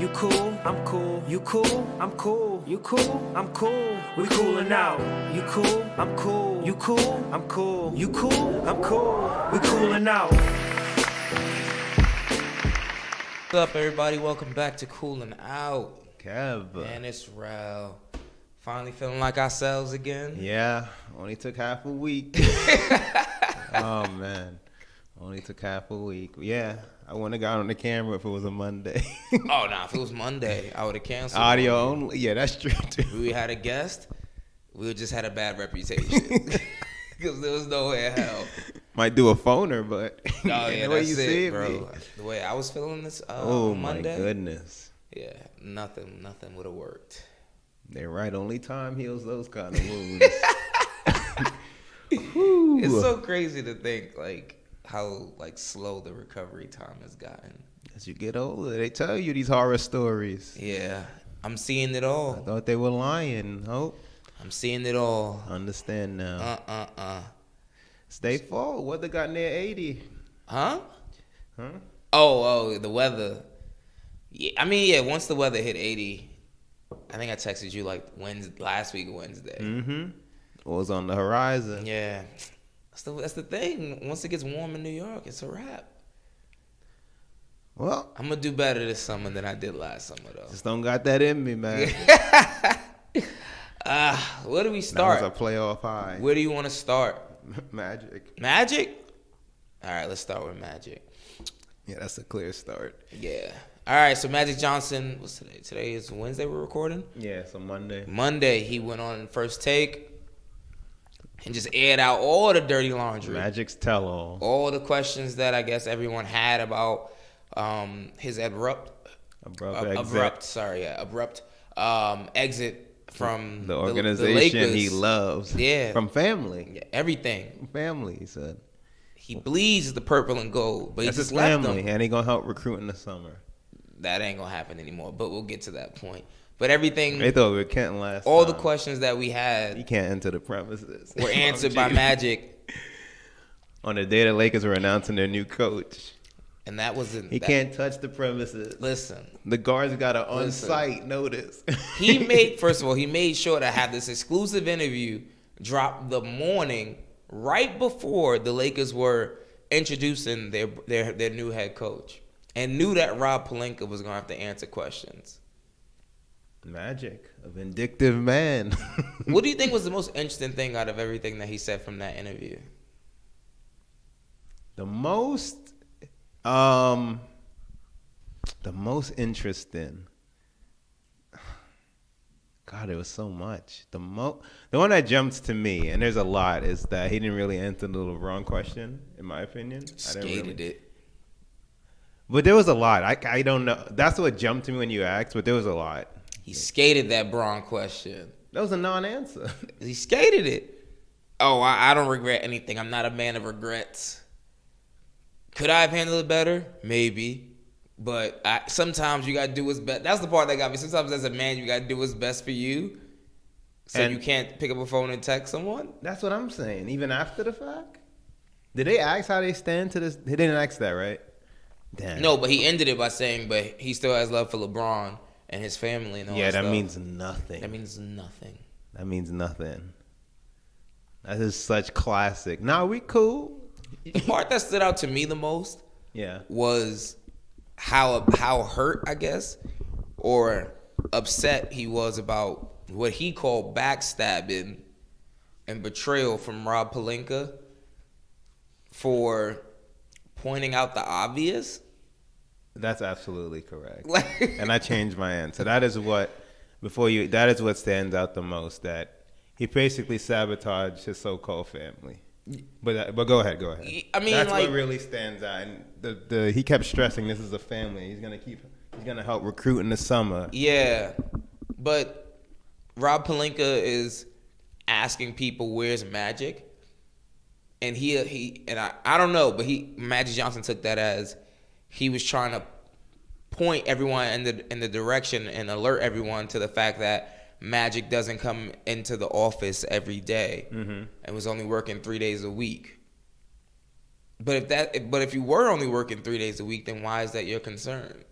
you cool, I'm cool. You cool, I'm cool. You cool, I'm cool. We coolin' out. You cool, I'm cool. You cool, I'm cool. You cool, I'm cool. We coolin' out. What's up, everybody? Welcome back to Coolin' Out. Kev. Man, it's Rel. Finally feeling like ourselves again. Yeah, only took half a week. Oh, man. Only took half a week. Yeah, I wouldn't have got on the camera if it was a Monday. Oh, nah, if it was Monday, I would have canceled. Audio only? Yeah, that's true, too. We had a guest, we would just had a bad reputation. Because there was no way in hell. Might do a phoner, but Oh, yeah, the way that's you it, see bro. me. The way I was feeling this Oh, Monday. my goodness. Yeah, nothing would have worked. They're right. Only time heals those kind of wounds. It's so crazy to think, like, how like slow the recovery time has gotten. As you get older, they tell you these horror stories. Yeah, I'm seeing it all. I thought they were lying. Hope. I'm seeing it all. Understand now. Stay forward. Weather got near 80. Huh? Huh? Oh, the weather. Yeah, I mean, yeah. Once the weather hit 80, I think I texted you like last week Wednesday. Mm-hmm. What was on the horizon? Yeah, that's the thing. Once it gets warm in New York, it's a wrap. Well, I'm gonna do better this summer than I did last summer, though. just don't got that in me, man. Where do we start? That was a playoff high. Where do you want to start? Magic. Magic? All right, let's start with Magic. Yeah, that's a clear start. Yeah. All right, so Magic Johnson, what's today? Today is Wednesday we're recording? Yeah, so Monday. Monday, he went on First Take and just aired out all the dirty laundry. Magic's tell-all. All the questions that I guess everyone had about his abrupt exit from the organization the Lakers. he loves. Yeah. From family. Yeah, everything. Family, he said. He bleeds the purple and gold, but That's he just his left family, them. and he gonna help recruit in the summer. That ain't gonna happen anymore, but we'll get to that point. But everything, They thought we were Kenton last all time. the questions that we You had can't enter the premises. were answered by OMG. Magic, On the day the Lakers were announcing their new coach. and that wasn't. He can't touch the premises. Listen. The guards got an Listen. on-site notice. He made sure to have this exclusive interview drop the morning right before the Lakers were introducing their new head coach, and knew that Rob Pelinka was gonna have to answer questions. Magic, a vindictive man. What do you think was the most interesting thing out of everything that he said from that interview? The most interesting. God, it was so much. The one that jumps to me, and there's a lot, is that he didn't really answer the LeBron question, in my opinion. Skated it. But there was a lot. I don't know. That's what jumped to me when you asked, but there was a lot. He skated that Braun question. That was a non-answer. He skated it. Oh, I don't regret anything. I'm not a man of regrets. Could I have handled it better? Maybe. But sometimes you got to do what's best. That's the part that got me. Sometimes as a man, you got to do what's best for you. So And you can't pick up a phone and text someone? That's what I'm saying. Even after the fact? Did they ask how they stand to this? They didn't ask that, right? Damn. No, but he ended it by saying, but he still has love for LeBron and his family and all Yeah, that that stuff. means nothing. That means nothing. That means nothing. That is such classic. Nah, we cool. The part that stood out to me the most Yeah. was how hurt, I guess, or upset he was about what he called backstabbing and betrayal from Rob Pelinka for pointing out the obvious. That's absolutely correct. Like, And I changed my answer. That is what stands out the most, that he basically sabotaged his so-called family. But go ahead. I mean, that's like, what really stands out. And he kept stressing this is a family. He's gonna help recruit in the summer. yeah, but Rob Pelinka is asking people where's Magic, and I don't know, but Magic Johnson took that as he was trying to point everyone in the direction and alert everyone to the fact that Magic doesn't come into the office every day and was only working 3 days a week. But if you were only working 3 days a week, then why is that your concern?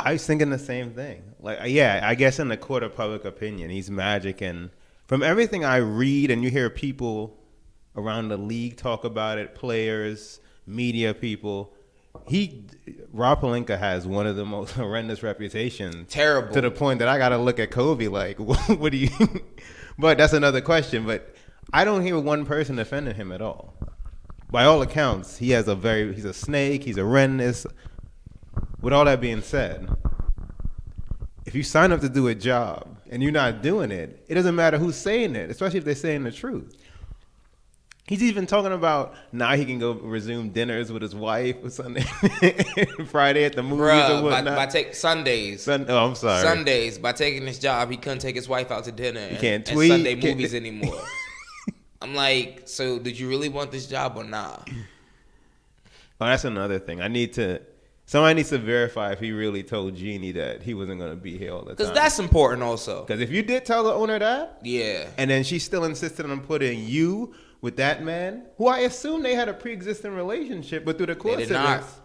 I was thinking the same thing. Like, yeah, I guess in the court of public opinion, he's Magic. And from everything I read and you hear people around the league talk about it, players, media people, Rob Pelinka has one of the most horrendous reputations. Terrible. To the point that I got to look at Kobe like, what do you... But that's another question. But I don't hear one person defending him at all. By all accounts, he's a snake, he's horrendous. With all that being said, if you sign up to do a job and you're not doing it, it doesn't matter who's saying it, especially if they're saying the truth. He's even talking about now he can go resume dinners with his wife or Sunday, Friday at the movies or whatnot. By Sundays. I'm sorry. Sundays, by taking this job, he couldn't take his wife out to dinner and Sunday movies anymore. I'm like, so did you really want this job or not? Oh, that's another thing. Somebody needs to verify if he really told Jeannie that he wasn't going to be here all the time. Because that's important also. Because if you did tell the owner that, yeah, and then she still insisted on putting you with that man, who I assume they had a pre-existing relationship, but through the course of this,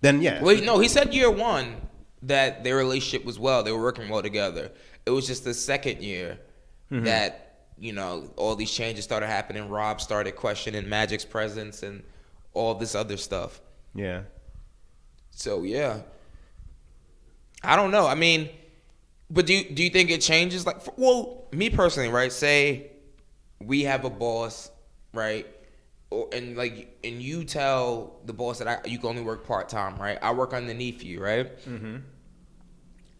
then yeah. Wait, no, he said year one that their relationship was well. They were working well together. It was just the second year that, all these changes started happening. Rob started questioning Magic's presence and all this other stuff. Yeah. So, yeah. I don't know. I mean, but do you think it changes? Like, well, me personally, right, say we have a boss, right? And you tell the boss that you can only work part-time, right? I work underneath you, right? Mm-hmm.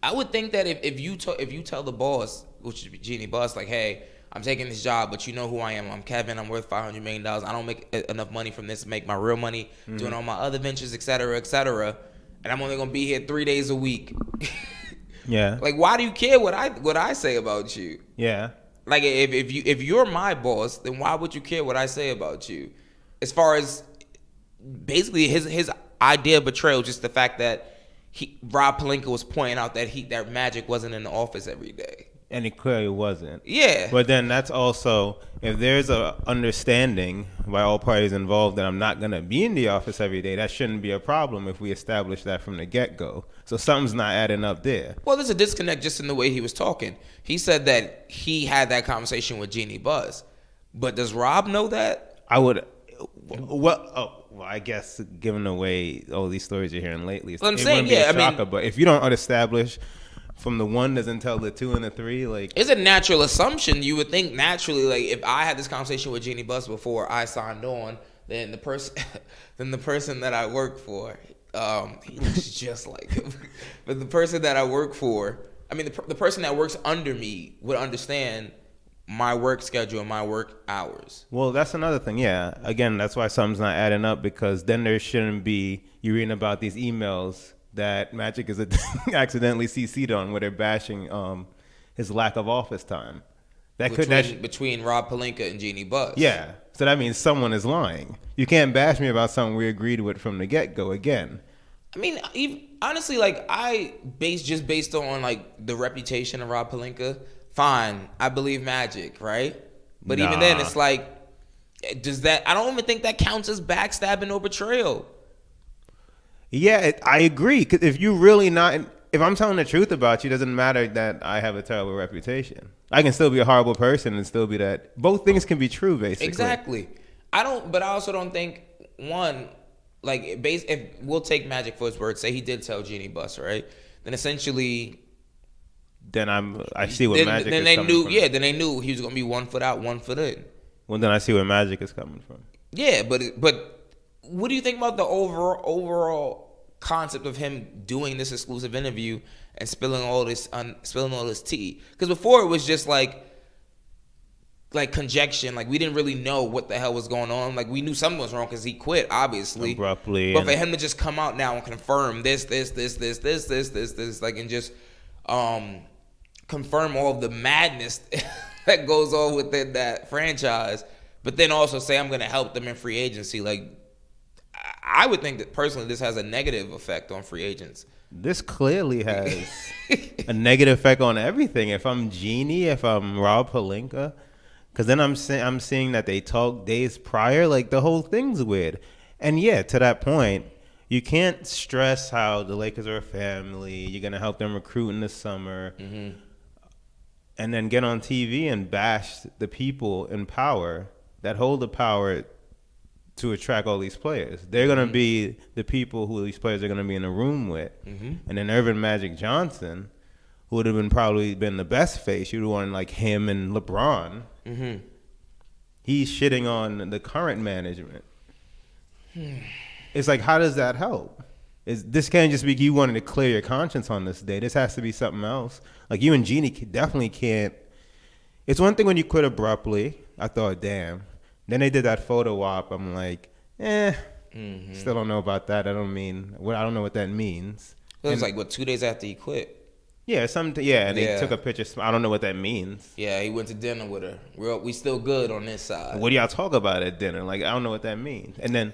I would think that if you tell the boss, which is Jeannie Buss, like, hey, I'm taking this job, but you know who I am. I'm Kevin. I'm worth $500 million. I don't make enough money from this to make my real money, doing all my other ventures, et cetera, and I'm only going to be here 3 days a week. Yeah. Like, why do you care what I say about you? Yeah. Like, if you're my boss, then why would you care what I say about you? As far as basically his idea of betrayal, just the fact that Rob Pelinka was pointing out that Magic wasn't in the office every day. And it clearly wasn't. Yeah. But then that's also, if there's a understanding by all parties involved that I'm not going to be in the office every day, that shouldn't be a problem if we establish that from the get-go. So something's not adding up there. Well, there's a disconnect just in the way he was talking. He said that he had that conversation with Jeannie Buss. But does Rob know that? I guess giving away all these stories you're hearing lately, I'm saying, yeah, but if you don't establish from the one doesn't tell the two and the three, like, it's a natural assumption. You would think naturally, like, if I had this conversation with Jeannie Buss before I signed on, then the person that I work for, he looks just like him. But the person that I work for, I mean, the person that works under me would understand my work schedule and my work hours. Well, that's another thing. Yeah. Again, that's why something's not adding up, because then there shouldn't be you reading about these emails that Magic is accidentally CC'd on, where they're bashing his lack of office time. Between Rob Pelinka and Jeannie Buss. Yeah. So that means someone is lying. You can't bash me about something we agreed with from the get-go again. I mean, honestly, like, based on like the reputation of Rob Pelinka, fine, I believe Magic, right? But even then, it's like, I don't even think that counts as backstabbing or betrayal. Yeah, I agree. Because if I'm telling the truth about you, it doesn't matter that I have a terrible reputation. I can still be a horrible person and still be that. Both things can be true, basically. Exactly. But I also don't think, one, like, if we'll take Magic for his word, say he did tell Jeannie Buss, right? Then essentially, then I see what Magic is coming from. Yeah, then they knew he was going to be 1 foot out, 1 foot in. Well, then I see where Magic is coming from. Yeah, but what do you think about the overall concept of him doing this exclusive interview and spilling all this tea? Because before it was just like conjecture, like we didn't really know what the hell was going on. Like, we knew something was wrong because he quit, obviously, abruptly. But for him to just come out now and confirm this, like, and just confirm all of the madness that goes on within that franchise, but then also say I'm going to help them in free agency, like, I would think that personally this has a negative effect on free agents. This clearly has a negative effect on everything. If I'm Jeannie, if I'm Rob Pelinka, because then I'm seeing that they talked days prior. Like, the whole thing's weird. And yeah, to that point, you can't stress how the Lakers are a family. You're gonna help them recruit in the summer, and then get on TV and bash the people in power that hold the power to attract all these players. They're gonna be the people who these players are gonna be in a room with, and then Irvin Magic Johnson, who would have been probably been the best face. You'd have wanted like him and LeBron. He's shitting on the current management. It's like, how does that help? This can't just be you wanting to clear your conscience on this day. This has to be something else. Like, you and Jeannie definitely can't. It's one thing when you quit abruptly. I thought, damn. Then they did that photo op. I'm like, still don't know about that. I don't know what that means. It was like, 2 days after he quit? Yeah, and they took a picture. I don't know what that means. Yeah, he went to dinner with her. We still good on this side. What do y'all talk about at dinner? Like, I don't know what that means. And then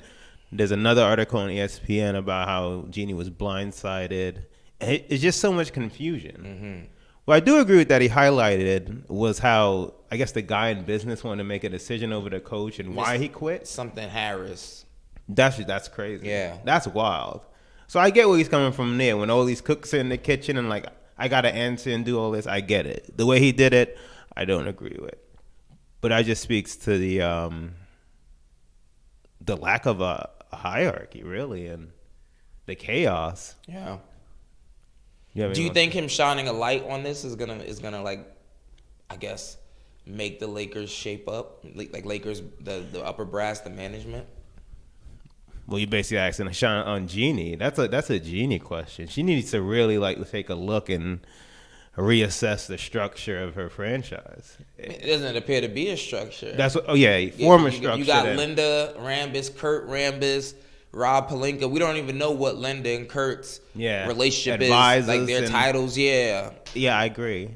there's another article on ESPN about how Jeannie was blindsided. It's just so much confusion. What I do agree with that he highlighted was how, I guess, the guy in business wanted to make a decision over the coach and why he quit. Something Harris. That's crazy. Yeah. That's wild. So I get where he's coming from there. When all these cooks are in the kitchen and like, I got to answer and do all this, I get it. The way he did it, I don't agree with. But that just speaks to the lack of a hierarchy, really, and the chaos. Yeah. Do you think him shining a light on this is gonna like, I guess, make the Lakers shape up? Like Lakers, the upper brass, the management? Well, you basically asking to shine on Jeannie. That's a Jeannie question. She needs to really like take a look and reassess the structure of her franchise. It doesn't appear to be a structure. That's what, former structure. You got Linda Rambis, Kurt Rambis, Rob Pelinka. We don't even know what Linda and Kurt's relationship Advisors is. Like their titles, Yeah, I agree.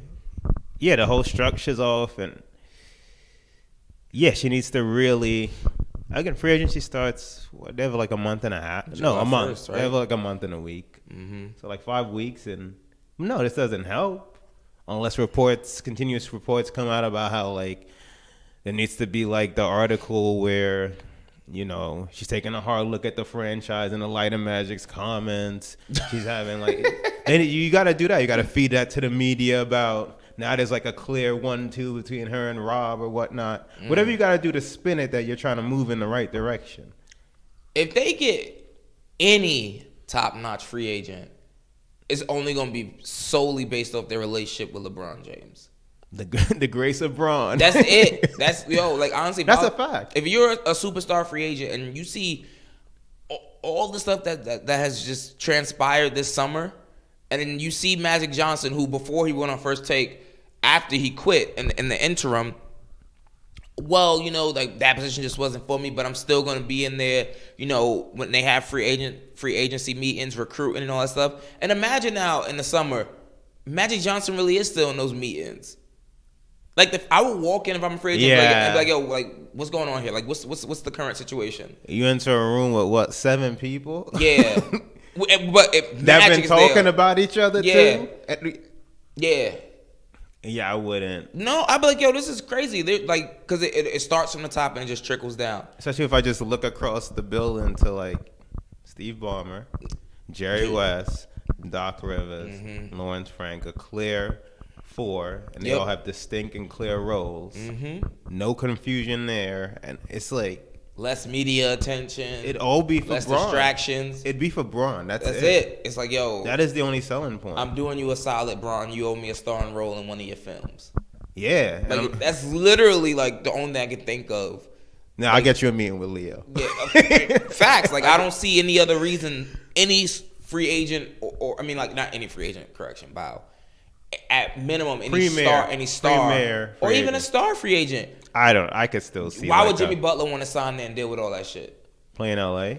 Yeah, the whole structure's off, and she needs to really. Again, free agency starts. They have like a month and a half. A month. 1st, right? They have like a month and a week. So like 5 weeks, and no, this doesn't help unless continuous reports come out about how like there needs to be like the article where she's taking a hard look at the franchise in the light of Magic's comments. She's having like, and you got to do that. You got to feed that to the media about. Now there's like a clear 1-2 between her and Rob or whatnot. Whatever you got to do to spin it that you're trying to move in the right direction. If they get any top-notch free agent, it's only going to be solely based off their relationship with LeBron James. The grace of Braun. That's it. Honestly. That's a fact. If you're a superstar free agent and you see all the stuff that has just transpired this summer, and then you see Magic Johnson, who before he went on First Take, after he quit in the interim, like that position just wasn't for me, but I'm still going to be in there, when they have free agency meetings, recruiting and all that stuff. And imagine now in the summer, Magic Johnson really is still in those meetings. Like I would walk in if I'm a free agent, and be like, yo, like what's going on here? Like what's the current situation? You enter a room with 7 people? Yeah. But they've been talking about each other too? Yeah. Yeah, I wouldn't. No, I'd be like, yo, this is crazy. They're like, because it starts from the top and it just trickles down. Especially if I just look across the building to like Steve Ballmer, Jerry West, Doc Rivers, Lawrence Frank, a clear 4, and they all have distinct and clear roles. No confusion there, and it's like less media attention. It'd all be for less Braun. Distractions. It'd be for Braun. That's it. It's like, yo, that is the only selling point. I'm doing you a solid, Braun. You owe me a starring role in one of your films. Yeah, like, that's literally like the only thing I can think of. Now I'll get you a meeting with Leo. Yeah, facts. Like I don't see any other reason any free agent or I mean like not any free agent. Correction, bow. At minimum, any star, or even a star free agent. I could still see. Why would Jimmy Butler want to sign there and deal with all that shit? Play in LA?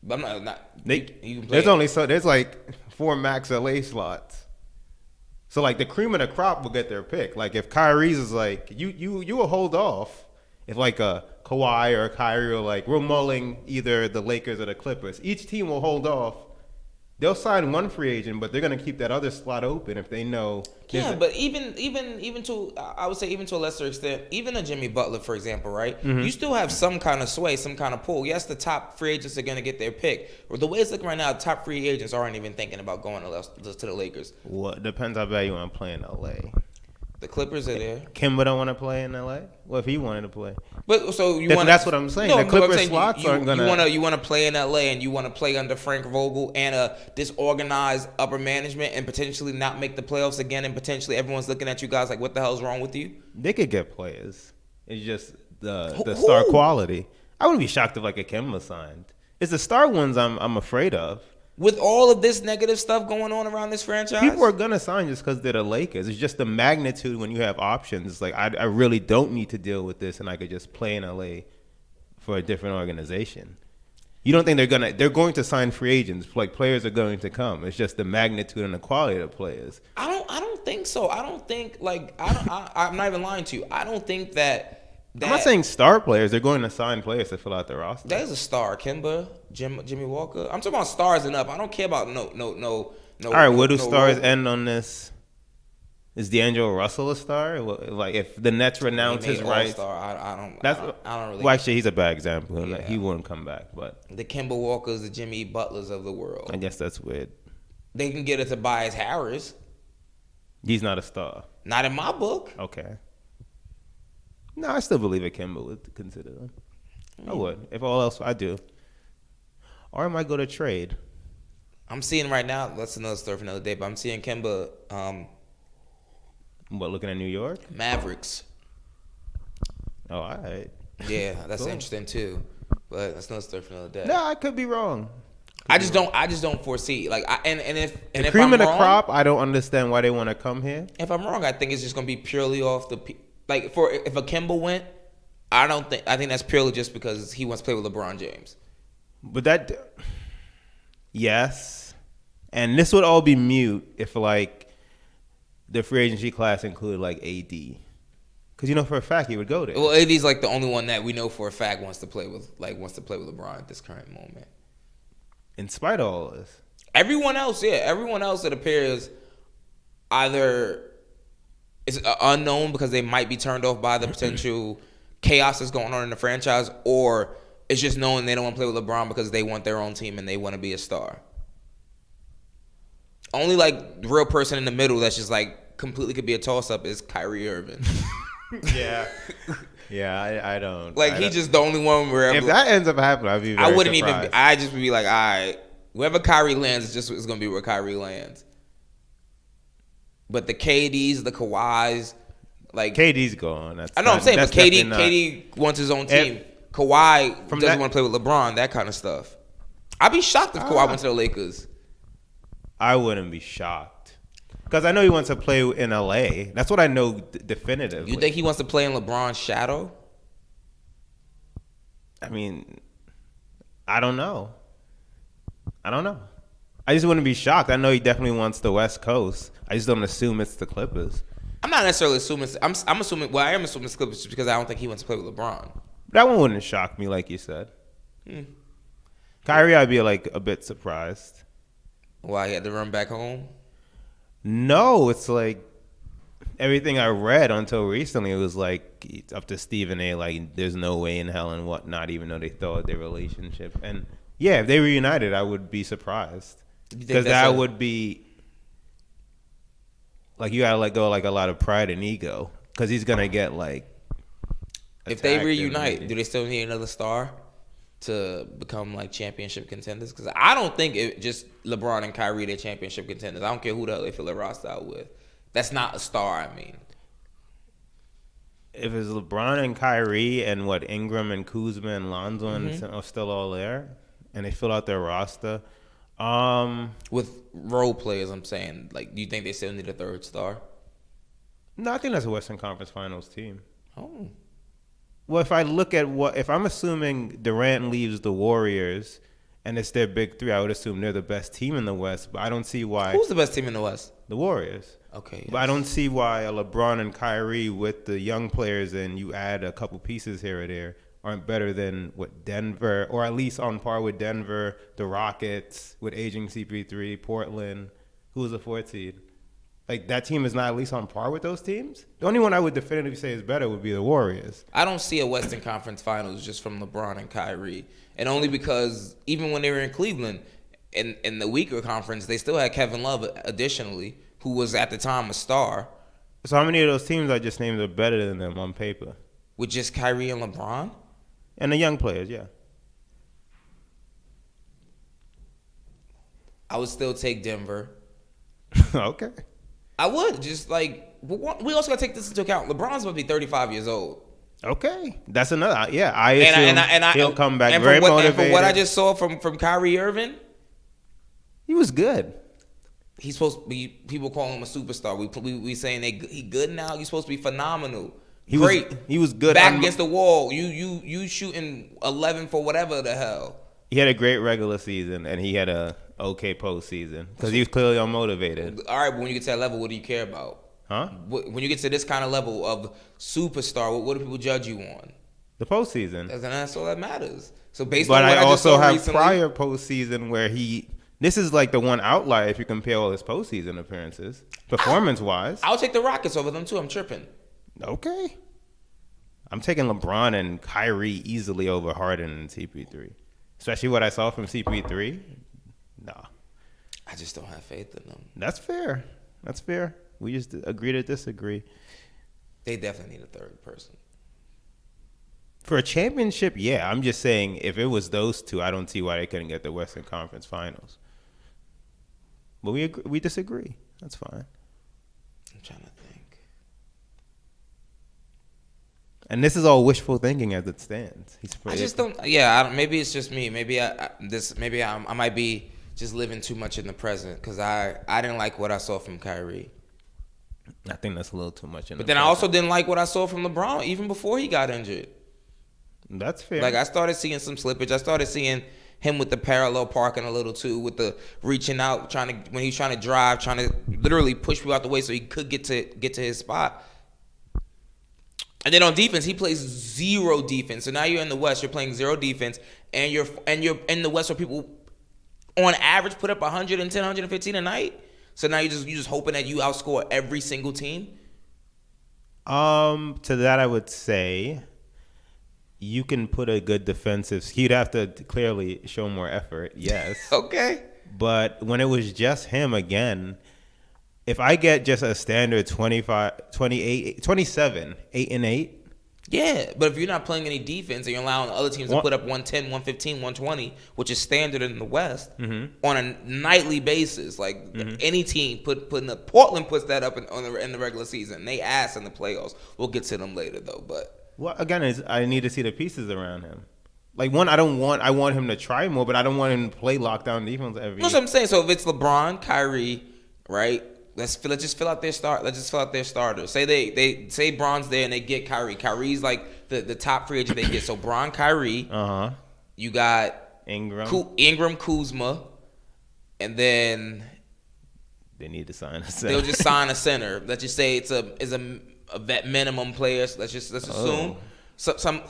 But I'm not. There's like 4 max LA slots. So like the cream of the crop will get their pick. Like if Kyrie's is like you will hold off if like a Kawhi or a Kyrie or like we're mulling either the Lakers or the Clippers. Each team will hold off They'll sign one free agent, but they're gonna keep that other slot open if they know. Yeah, but even to I would say even to a lesser extent, even a Jimmy Butler, for example, right? You still have some kind of sway, some kind of pull. Yes, the top free agents are going to get their pick. Or the way it's looking right now, top free agents aren't even thinking about going to the Lakers. Well, depends how bad you want to play in LA. The Clippers are there. Kimba don't want to play in LA. What if he wanted to play? But so you want that's what I'm saying. The Clippers slots aren't gonna. You want to play in LA and you want to play under Frank Vogel and a disorganized upper management and potentially not make the playoffs again and potentially everyone's looking at you guys like, what the hell's wrong with you? They could get players. It's just the star quality. I wouldn't be shocked if like a Kimba signed. It's the star ones I'm afraid of. With all of this negative stuff going on around this franchise, people are gonna sign just because they're the Lakers. It's just the magnitude when you have options. It's like I really don't need to deal with this, and I could just play in LA for a different organization. You don't think they're going to sign free agents? Like players are going to come. It's just the magnitude and the quality of the players. I don't think so. I don't think I'm not even lying to you. I don't think that. I'm not saying star players. They're going to sign players to fill out their roster. That is a star. Kimba, Jimmy Walker. I'm talking about stars and up. I don't care about no. All right, where do stars end on this? Is D'Angelo Russell a star? Like if the Nets renounce his rights, I don't really. Well, actually, he's a bad example. Yeah. He wouldn't come back. But the Kimba Walkers, the Jimmy Butlers of the world. I guess that's weird. They can get it to Tobias Harris. He's not a star. Not in my book. Okay. No, I still believe that Kimba would consider them. I would. If all else, I do. Or I might go to trade. I'm seeing right now, that's another story for another day, but I'm seeing Kimba. Looking at New York? Mavericks. Oh, all right. Yeah, that's interesting too. But that's another story for another day. No, I could be wrong. I just don't foresee if the cream of the crop, I don't understand why they want to come here. If I'm wrong, I think it's just gonna be purely off the if a Kimba went, I think that's purely just because he wants to play with LeBron James. But yes, and this would all be mute if like the free agency class included like AD, because for a fact he would go there. Well, AD's like the only one that we know for a fact wants to play with LeBron at this current moment. In spite of all of this, everyone else it appears either it's unknown because they might be turned off by the potential chaos that's going on in the franchise, or it's just knowing they don't want to play with LeBron because they want their own team and they want to be a star. Only like the real person in the middle that's just like completely could be a toss-up is Kyrie Irving. Yeah. Yeah, I don't. He's just the only one where if that ends up happening, I'd be very surprised. I just would be like, all right, wherever Kyrie lands, it's going to be where Kyrie lands. But the KDs, the Kawhis, like KD's gone. I know what I'm saying, but KD wants his own team. Kawhi doesn't want to play with LeBron, that kind of stuff. I'd be shocked if Kawhi went to the Lakers. I wouldn't be shocked because I know he wants to play in LA. That's what I know definitively. You think he wants to play in LeBron's shadow? I mean, I don't know. I just wouldn't be shocked. I know he definitely wants the West Coast. I just don't assume it's the Clippers. I'm not necessarily assuming. I'm assuming. Well, I am assuming it's Clippers just because I don't think he wants to play with LeBron. That one wouldn't shock me, like you said. Kyrie, I'd be like a bit surprised. Why, he had to run back home? No, it's like everything I read until recently, it was like it's up to Stephen A. Like, there's no way in hell and whatnot, even though they thought their relationship. And yeah, if they reunited, I would be surprised because that would be like you gotta let go of like a lot of pride and ego because he's gonna get like. If they reunite, do they still need another star to become like championship contenders? Because I don't think it just LeBron and Kyrie they're championship contenders. I don't care who the hell they fill their roster out with. That's not a star. I mean, if it's LeBron and Kyrie and Ingram and Kuzma and Lonzo are still all there, and they fill out their roster, with role players, I'm saying, like, do you think they still need a third star? No, I think that's a Western Conference Finals team. Oh. Well, if I look at if I'm assuming Durant leaves the Warriors and it's their big three, I would assume they're the best team in the West, but I don't see why. Who's the best team in the West? The Warriors. Okay. Yes. But I don't see why a LeBron and Kyrie with the young players and you add a couple pieces here or there aren't better than what Denver, or at least on par with Denver, the Rockets with aging CP3, Portland, who was the 4th seed. Like, that team is not at least on par with those teams. The only one I would definitively say is better would be the Warriors. I don't see a Western Conference Finals just from LeBron and Kyrie, and only because even when they were in Cleveland, in the weaker conference, they still had Kevin Love additionally, who was at the time a star. So how many of those teams I just named are better than them on paper? With just Kyrie and LeBron? And the young players, yeah. I would still take Denver. Okay. I would. Just like, we also got to take this into account. LeBron's about to be 35 years old. Okay. That's another, yeah. I assume he'll come back and very motivated. motivated. And from what I just saw from Kyrie Irving, he was good. He's supposed to be, people call him a superstar. We saying he good now. He's supposed to be phenomenal. He was good. Back against the wall. You shooting 11 for whatever the hell. He had a great regular season, and he had a okay postseason because he was clearly unmotivated. All right, but when you get to that level, what do you care about? Huh? When you get to this kind of level of superstar, what do people judge you on? The postseason. And that's all that matters. So based but on what I also just saw have recently, prior postseason where this is like the one outlier if you compare all his postseason appearances, performance-wise. I'll take the Rockets over them too. I'm tripping. Okay. I'm taking LeBron and Kyrie easily over Harden and CP3. Especially what I saw from CP3. Nah. I just don't have faith in them. That's fair. We just agree to disagree. They definitely need a third person. For a championship, yeah. I'm just saying if it was those two, I don't see why they couldn't get the Western Conference Finals. But we disagree. That's fine. I'm trying to think. And this is all wishful thinking as it stands. I just don't. Yeah, maybe it's just me. Maybe I might be just living too much in the present because I didn't like what I saw from Kyrie. I think that's a little too much. But then I also didn't like what I saw from LeBron even before he got injured. That's fair. Like I started seeing some slippage. I started seeing him with the parallel parking a little too, with the reaching out, when he's trying to drive, trying to literally push people out the way so he could get to his spot. And then on defense, he plays zero defense. So now you're in the West, you're playing zero defense, and you're in the West where people on average put up 110, 115 a night. So now you're just hoping that you outscore every single team. To that I would say you can put a good defensive. He'd have to clearly show more effort. Yes. Okay. But when it was just him again, if I get just a standard 25, 28, 27, 8-8. Yeah, but if you're not playing any defense and you're allowing other teams to put up 110, 115, 120, which is standard in the West, on a nightly basis, like any team putting up, Portland puts that up in the regular season. They ass in the playoffs. We'll get to them later though, but well, again, I need to see the pieces around him. Like I want him to try more, but I don't want him to play lockdown defense every. That's what I'm saying. So if it's LeBron, Kyrie, right? Let's just fill out their starters. Say Bron's there and they get Kyrie. Kyrie's like the top free agent they get. So Bron, Kyrie. You got Ingram, Kuzma, and then they need to sign a center. They'll just sign a center. Let's just say it's a vet minimum player. So let's assume someone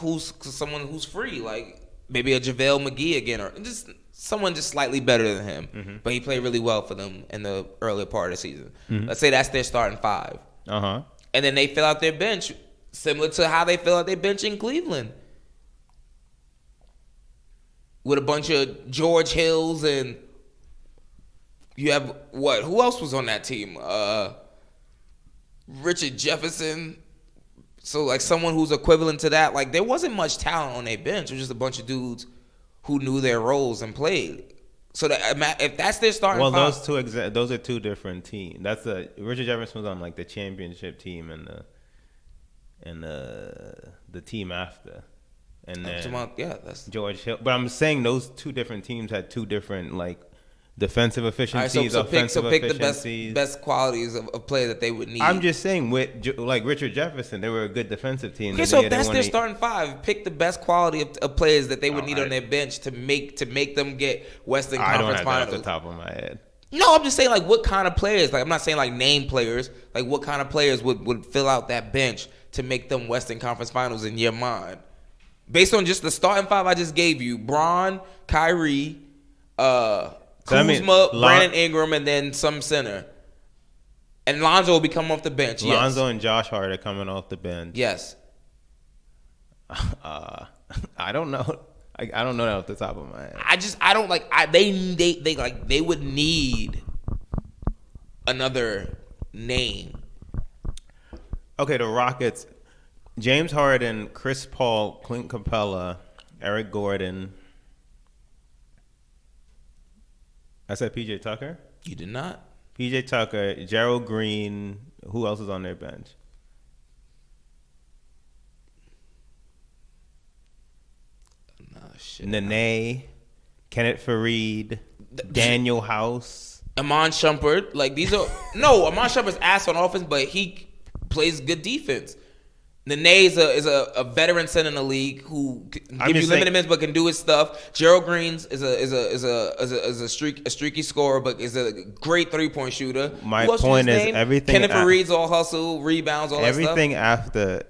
who's free, like maybe a JaVale McGee again, or just someone just slightly better than him. But he played really well for them in the earlier part of the season. Let's say that's their starting five. And then they fill out their bench similar to how they fill out their bench in Cleveland, with a bunch of George Hills, and you have who else was on that team? Richard Jefferson. So like someone who's equivalent to that. Like there wasn't much talent on their bench. It was just a bunch of dudes who knew their roles and played. So that if that's their starting five, those are two different teams. That's Richard Jefferson was on like the championship team and the team after. And then that's George Hill. But I'm saying those two different teams had two different like defensive efficiencies, offensive efficiencies. The best qualities of play that they would need. I'm just saying with like Richard Jefferson, they were a good defensive team. Okay, so if that's their starting five, pick the best quality of players that they would need on their bench to make them get Western Conference Finals. I don't have that off the top of my head. No, I'm just saying like what kind of players. Like I'm not saying like name players. Like what kind of players would fill out that bench to make them Western Conference Finals in your mind? Based on just the starting five I just gave you, Bron, Kyrie, Kuzma, Brandon Ingram, and then some center. And Lonzo will be coming off the bench. Lonzo and Josh Hart are coming off the bench. Yes. I don't know. I don't know that off the top of my head. They would need another name. Okay, the Rockets, James Harden, Chris Paul, Clint Capella, Eric Gordon. I said PJ Tucker? You did not. PJ Tucker, Gerald Green. Who else is on their bench? Nene, Kenneth Fareed, Daniel House, Amon Shumpert. Like these are Amon Shumpert's ass on offense, but he plays good defense. Nene is a veteran center in the league who can give you limited minutes but can do his stuff. Gerald Green's is a streaky scorer but is a great 3-point shooter. My point is everything. Kenneth Fareed's all hustle, rebounds, all that stuff. Everything after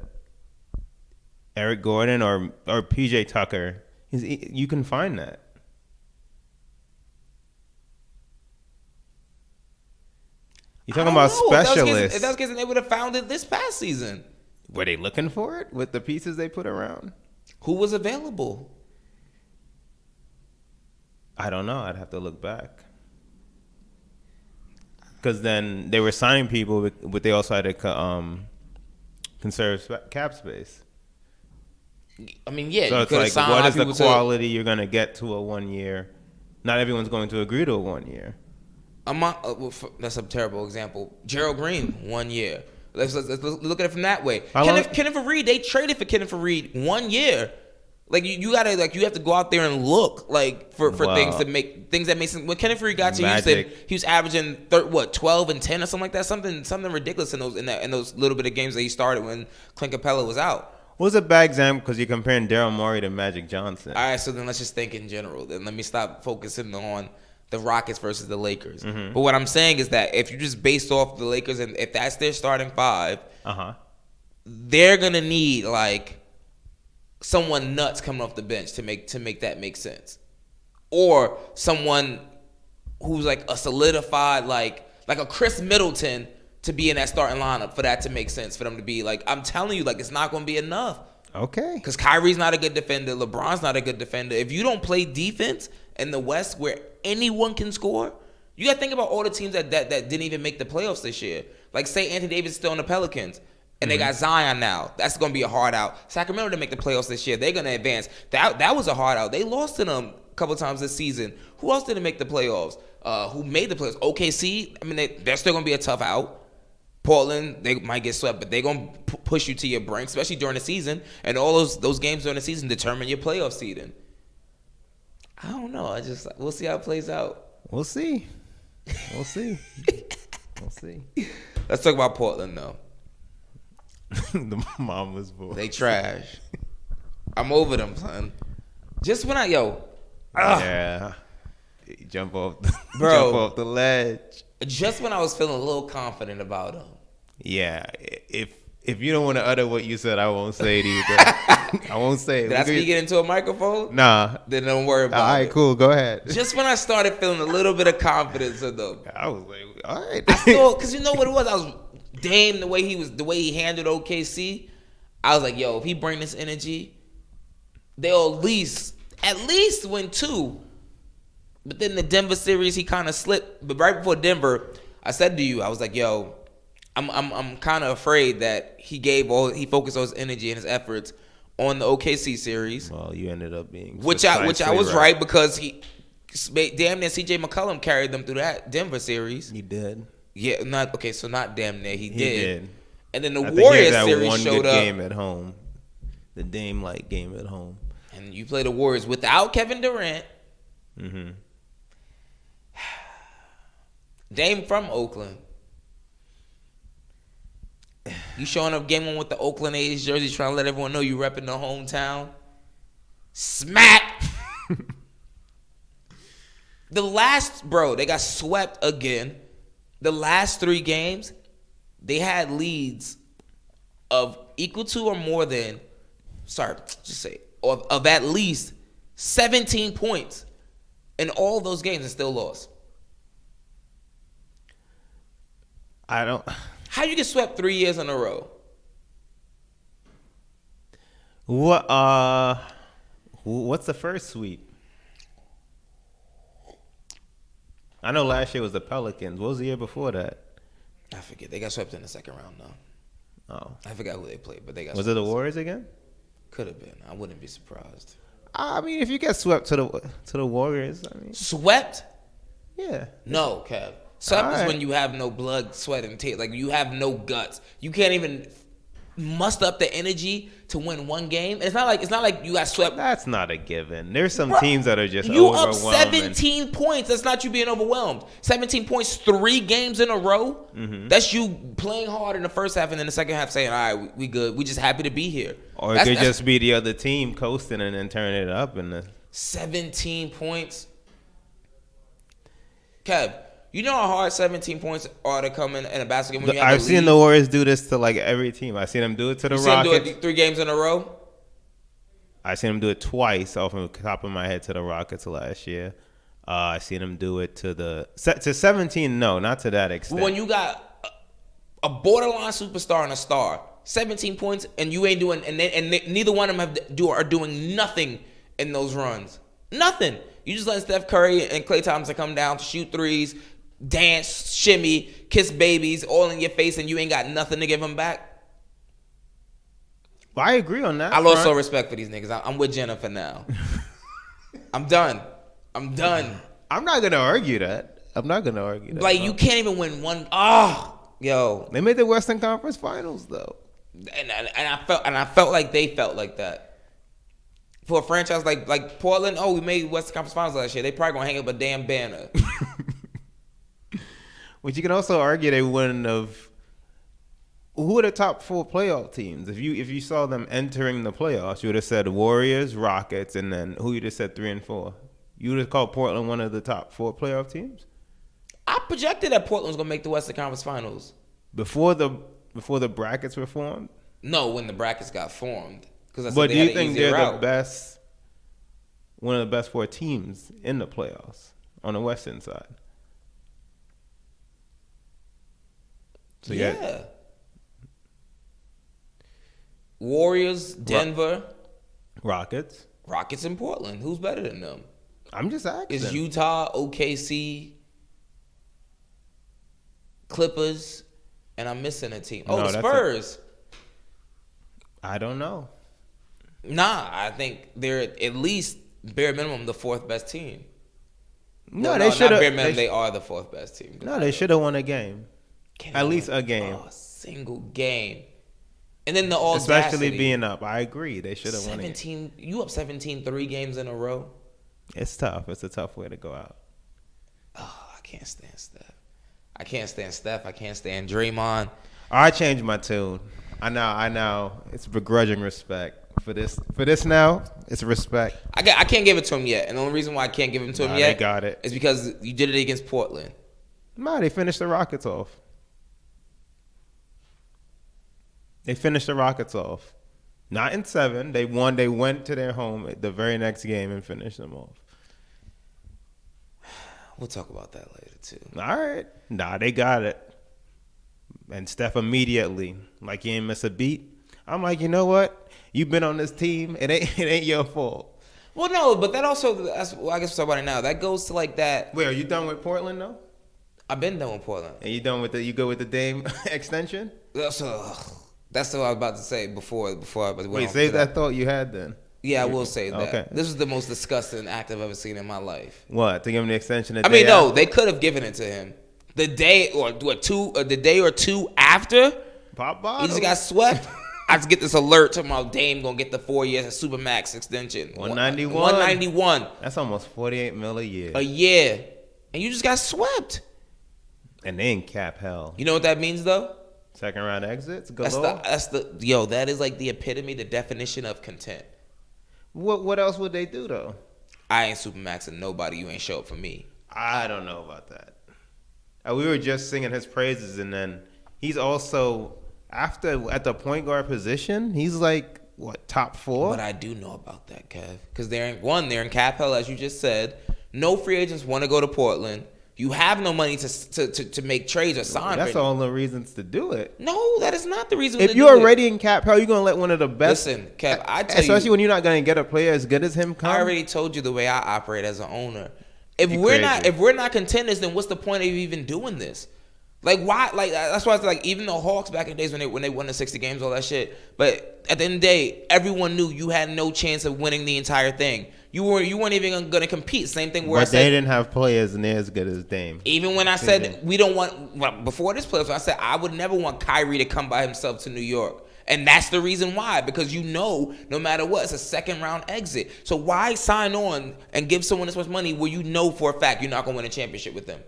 Eric Gordon or PJ Tucker. You can find that. You're talking about specialists. If that's the case, they would have found it this past season. Were they looking for it with the pieces they put around? Who was available? I don't know. I'd have to look back. Because then they were signing people, but they also had to conserve cap space. I mean, yeah. So it's like, what is the quality you're going to get to a 1 year? Not everyone's going to agree to a 1 year. That's a terrible example. Gerald Green, 1 year. Let's look at it from that way. Kenneth Fareed, they traded for Kenneth Fareed 1 year. Like you gotta you have to go out there and look for things that make sense. When Kenneth Fareed got to Houston, he was averaging 12 and 10 or something like that. Something ridiculous in those little bit of games that he started when Clint Capella was out. What was a bad example because you're comparing Daryl Morey to Magic Johnson? All right, so then let's just think in general. Then let me stop focusing on the Rockets versus the Lakers. Mm-hmm. But what I'm saying is that if you just based off the Lakers and if that's their starting five, they're gonna need like someone nuts coming off the bench to make that make sense, or someone who's like a solidified like a Chris Middleton to be in that starting lineup for that to make sense for them to be like. I'm telling you, like it's not gonna be enough. Okay. Because Kyrie's not a good defender. LeBron's not a good defender. If you don't play defense in the West where anyone can score, you got to think about all the teams that didn't even make the playoffs this year. Like, say Anthony Davis still in the Pelicans, and they got Zion now. That's going to be a hard out. Sacramento didn't make the playoffs this year. They're going to advance. That was a hard out. They lost to them a couple times this season. Who else didn't make the playoffs? Who made the playoffs? OKC, I mean, they're still going to be a tough out. Portland, they might get swept, but they're going to push you to your brink, especially during the season. And all those games during the season determine your playoff seeding. I don't know. We'll see how it plays out. We'll see. We'll see. Let's talk about Portland, though. The mama's boy. They trash. I'm over them, son. Just when yeah. Jump off the ledge. Just when I was feeling a little confident about them. Yeah. If you don't want to utter what you said, I won't say it either. I won't say it. Did I speak it into a microphone? Nah. Then don't worry about it. All right, cool. Go ahead. Just when I started feeling a little bit of confidence in them. I was like, all right. Because you know what it was? I was Dame, the way he handled OKC. I was like, yo, if he bring this energy, they'll at least win 2. But then the Denver series, he kind of slipped. But right before Denver, I said to you, I was like, yo, I'm kind of afraid that he focused all his energy and his efforts on the OKC series. Well, you ended up being which I was right because he damn near CJ McCollum carried them through that Denver series. He did. Yeah, so not damn near. He did. And then the Warriors Warriors series one showed good up. Game at home. The Dame-like game at home. And you play the Warriors without Kevin Durant. Mm-hmm. Dame from Oakland. You showing up game 1 with the Oakland A's jersey trying to let everyone know you repping the hometown. Smack! They got swept again. The last 3 games, they had leads of equal to or more than, of at least 17 points in all those games and still lost. I don't. How you get swept 3 years in a row? What's the first sweep? I know last year was the Pelicans. What was the year before that? I forget. They got swept in the second round, though. Oh, I forgot who they played, but they got was swept. it the Warriors again? Could have been. I wouldn't be surprised. I mean, if you get swept to the Warriors, I mean, Swept? yeah. No, Kev. Swept is Alright. when you have no blood, sweat, and tears. Like, you have no guts. You can't even muster up the energy to win one game. It's not like you got swept. That's not a given. There's some teams that are just You up overwhelming. 17 points. That's not you being overwhelmed. 17 points, 3 games in a row. Mm-hmm. That's you playing hard in the first half and then the second half saying, all right, we good. We just happy to be here. Or it could just be the other team coasting and then turning it up. 17 points. Kev, you know how hard 17 points are to come in a basketball game when you have I've seen the Warriors do this to like every team. I've seen them do it to the You seen them Rockets. do it 3 games in a row? I've seen them do it twice off the top of my head to the Rockets last year. I've seen them do it to 17. No, not to that extent. When you got a borderline superstar and a star, 17 points, and you ain't doing, and neither one of them are doing nothing in those runs. Nothing. You just let Steph Curry and Klay Thompson come down to shoot threes, dance, shimmy, kiss babies, all in your face, and you ain't got nothing to give them back. I agree on that. I lost all respect for these niggas. I'm with Jennifer now. I'm done. I'm not gonna argue that. Like, you can't even win one. Yo. They made the Western Conference Finals though, And I felt like they felt like that. For a franchise like Portland, we made Western Conference Finals last year. They probably gonna hang up a damn banner. Which you can also argue they wouldn't have. Who are the top 4 playoff teams? If you saw them entering the playoffs, you would have said Warriors, Rockets, and then who you just said 3 and 4. You would have called Portland one of the top 4 playoff teams I projected that Portland was gonna make the Western Conference Finals. before the brackets were formed. No, when the brackets got formed. But do you think they're the best, one of the best 4 teams in the playoffs on the Western side? So Yeah. Warriors, Denver, Rockets. Rockets, and Portland. Who's better than them? I'm just asking. Is Utah, OKC, Clippers, and I'm missing a team. No, The that's Spurs. I don't know. Nah, I think they're at least bare minimum the 4th best team. No, they should Not bare have. minimum, they are the 4th best team. No, they should have won a game. Can't At win least a game. a single game. And then the audacity. Especially being up. I agree. They should have won it. 17. You up 17 3 games in a row? It's tough. It's a tough way to go out. I can't stand Steph. I can't stand Draymond. I changed my tune. I know. It's begrudging respect. For this now, it's respect. I can't give it to him yet. And the only reason why I can't give it to him yet They got it. is because you did it against Portland. No, they finished the Rockets off. Not in 7. They won. They went to their home at the very next game and finished them off. We'll talk about that later too. All right. Nah, they got it. And Steph immediately, like he ain't miss a beat. I'm like, you know what? You've been on this team. It ain't your fault. Well, no, but that also, I guess we'll talk about it now. That goes to like that. Wait, are you done with Portland though? I've been done with Portland. And you go with the Dame extension? That's what I was about to say before I went Wait, on save to that thought you had then. Yeah, I will say that. Okay. This was the most disgusting act I've ever seen in my life. What? To give him the extension? They could have given it to him the day or two after. Pop He bottle. just got swept. I just get this alert to my Dame gonna get the 4 years Supermax extension. 191. 191 That's almost $48 million a year. a year, and you just got swept. And they in cap hell. You know what that means though? Second round exits galore. That is like the epitome, the definition of content. What else would they do though? I ain't Supermaxing nobody. You ain't show up for me. I don't know about that. We were just singing his praises, and then he's also at the point guard position. He's like top 4? But I do know about that, Kev, because they're in cap hell, as you just said. No free agents want to go to Portland. You have no money to make trades or sign. That's all the reasons to do it. No, that is not the reason. If you're already in cap hell, you're gonna let one of the best. Listen, Kev, I tell you, especially when you're not gonna get a player as good as him. I already told you the way I operate as an owner. If we're not contenders, then what's the point of even doing this? Like, why? Like, that's why it's like, even the Hawks back in the days when they won the 60 games, all that shit. But at the end of the day, everyone knew you had no chance of winning the entire thing. You weren't even going to compete. Same thing where but they didn't have players near as good as Dame. Even when I said we don't want, before this playoffs, I said I would never want Kyrie to come by himself to New York. And that's the reason why, because no matter what, it's a second round exit. So why sign on and give someone this much money where you know for a fact you're not going to win a championship with them?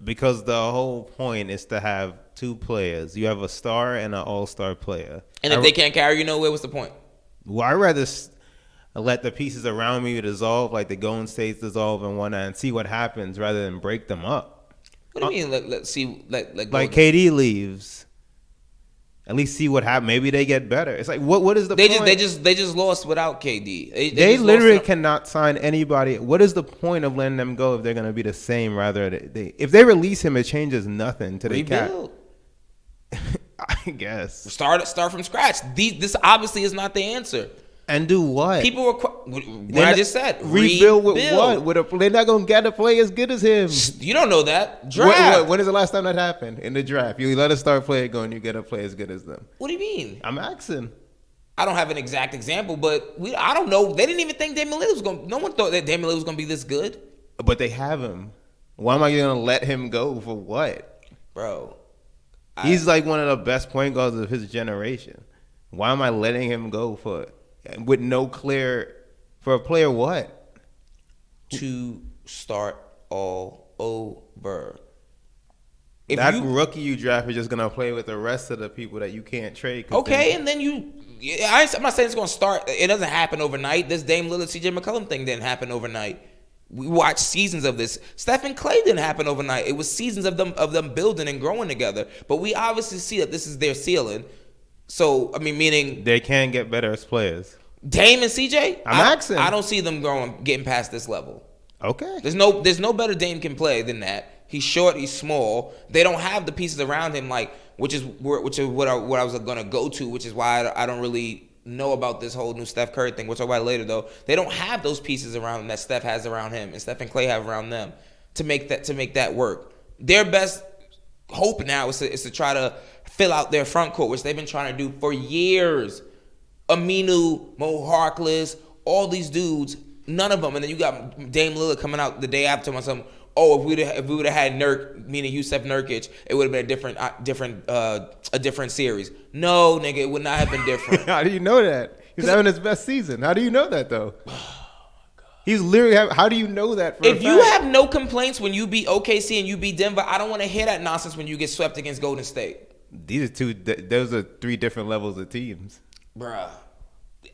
Because the whole point is to have 2 players. You have a star and an all-star player. And if they can't carry you nowhere, what's the point? Well, I'd rather let the pieces around me dissolve, like the Golden States dissolve in one and see what happens rather than break them up. What do you mean? Let's see. Like KD leaves. At least see what happens. Maybe they get better. It's like what is the point? They just lost without KD. They literally cannot sign anybody. What is the point of letting them go if they're going to be the same? Rather, if they release him, it changes nothing to the cap. I guess start from scratch. This obviously is not the answer. And do what? People were what I just said. Rebuild with what? They're not going to get a player as good as him. You don't know that. Draft. When is the last time that happened? In the draft. You let a star player go and you get a player as good as them. What do you mean? I'm asking. I don't have an exact example, but I don't know. They didn't even think Damian Lillard was going to. No one thought that Damian Lillard was going to be this good. But they have him. Why am I going to let him go for what? Bro. He's like one of the best point guards of his generation. Why am I letting him go with no clear for a player what? To start all over. That rookie you draft is just gonna play with the rest of the people that you can't trade. Okay, and then I'm not saying it's gonna start. It doesn't happen overnight. This Dame Lillard, CJ McCollum thing didn't happen overnight. We watched seasons of this. Steph and Clay didn't happen overnight. It was seasons of them building and growing together. But we obviously see that this is their ceiling. So, I mean, meaning they can get better as players. Dame and CJ, I don't see them getting past this level. Okay. There's no better Dame can play than that. He's short, he's small. They don't have the pieces around him, which is what I was gonna go to, which is why I don't really know about this whole new Steph Curry thing. We'll talk about it later though. They don't have those pieces around him that Steph has around him and Steph and Clay have around them to make that work. Their best hope now is to try to fill out their front court, which they've been trying to do for years. Aminu, Mo Harkless, all these dudes, none of them. And then you got Dame Lillard coming out the day after myself. Oh, if we would have had Nurk, meaning Yusef Nurkic, it would have been a different series. No, nigga, it would not have been different. How do you know that? He's having his best season. How do you know that though? He's literally how do you know that? If you have no complaints when you beat OKC and you beat Denver, I don't want to hear that nonsense when you get swept against Golden State. Those are 3 different levels of teams. Bruh,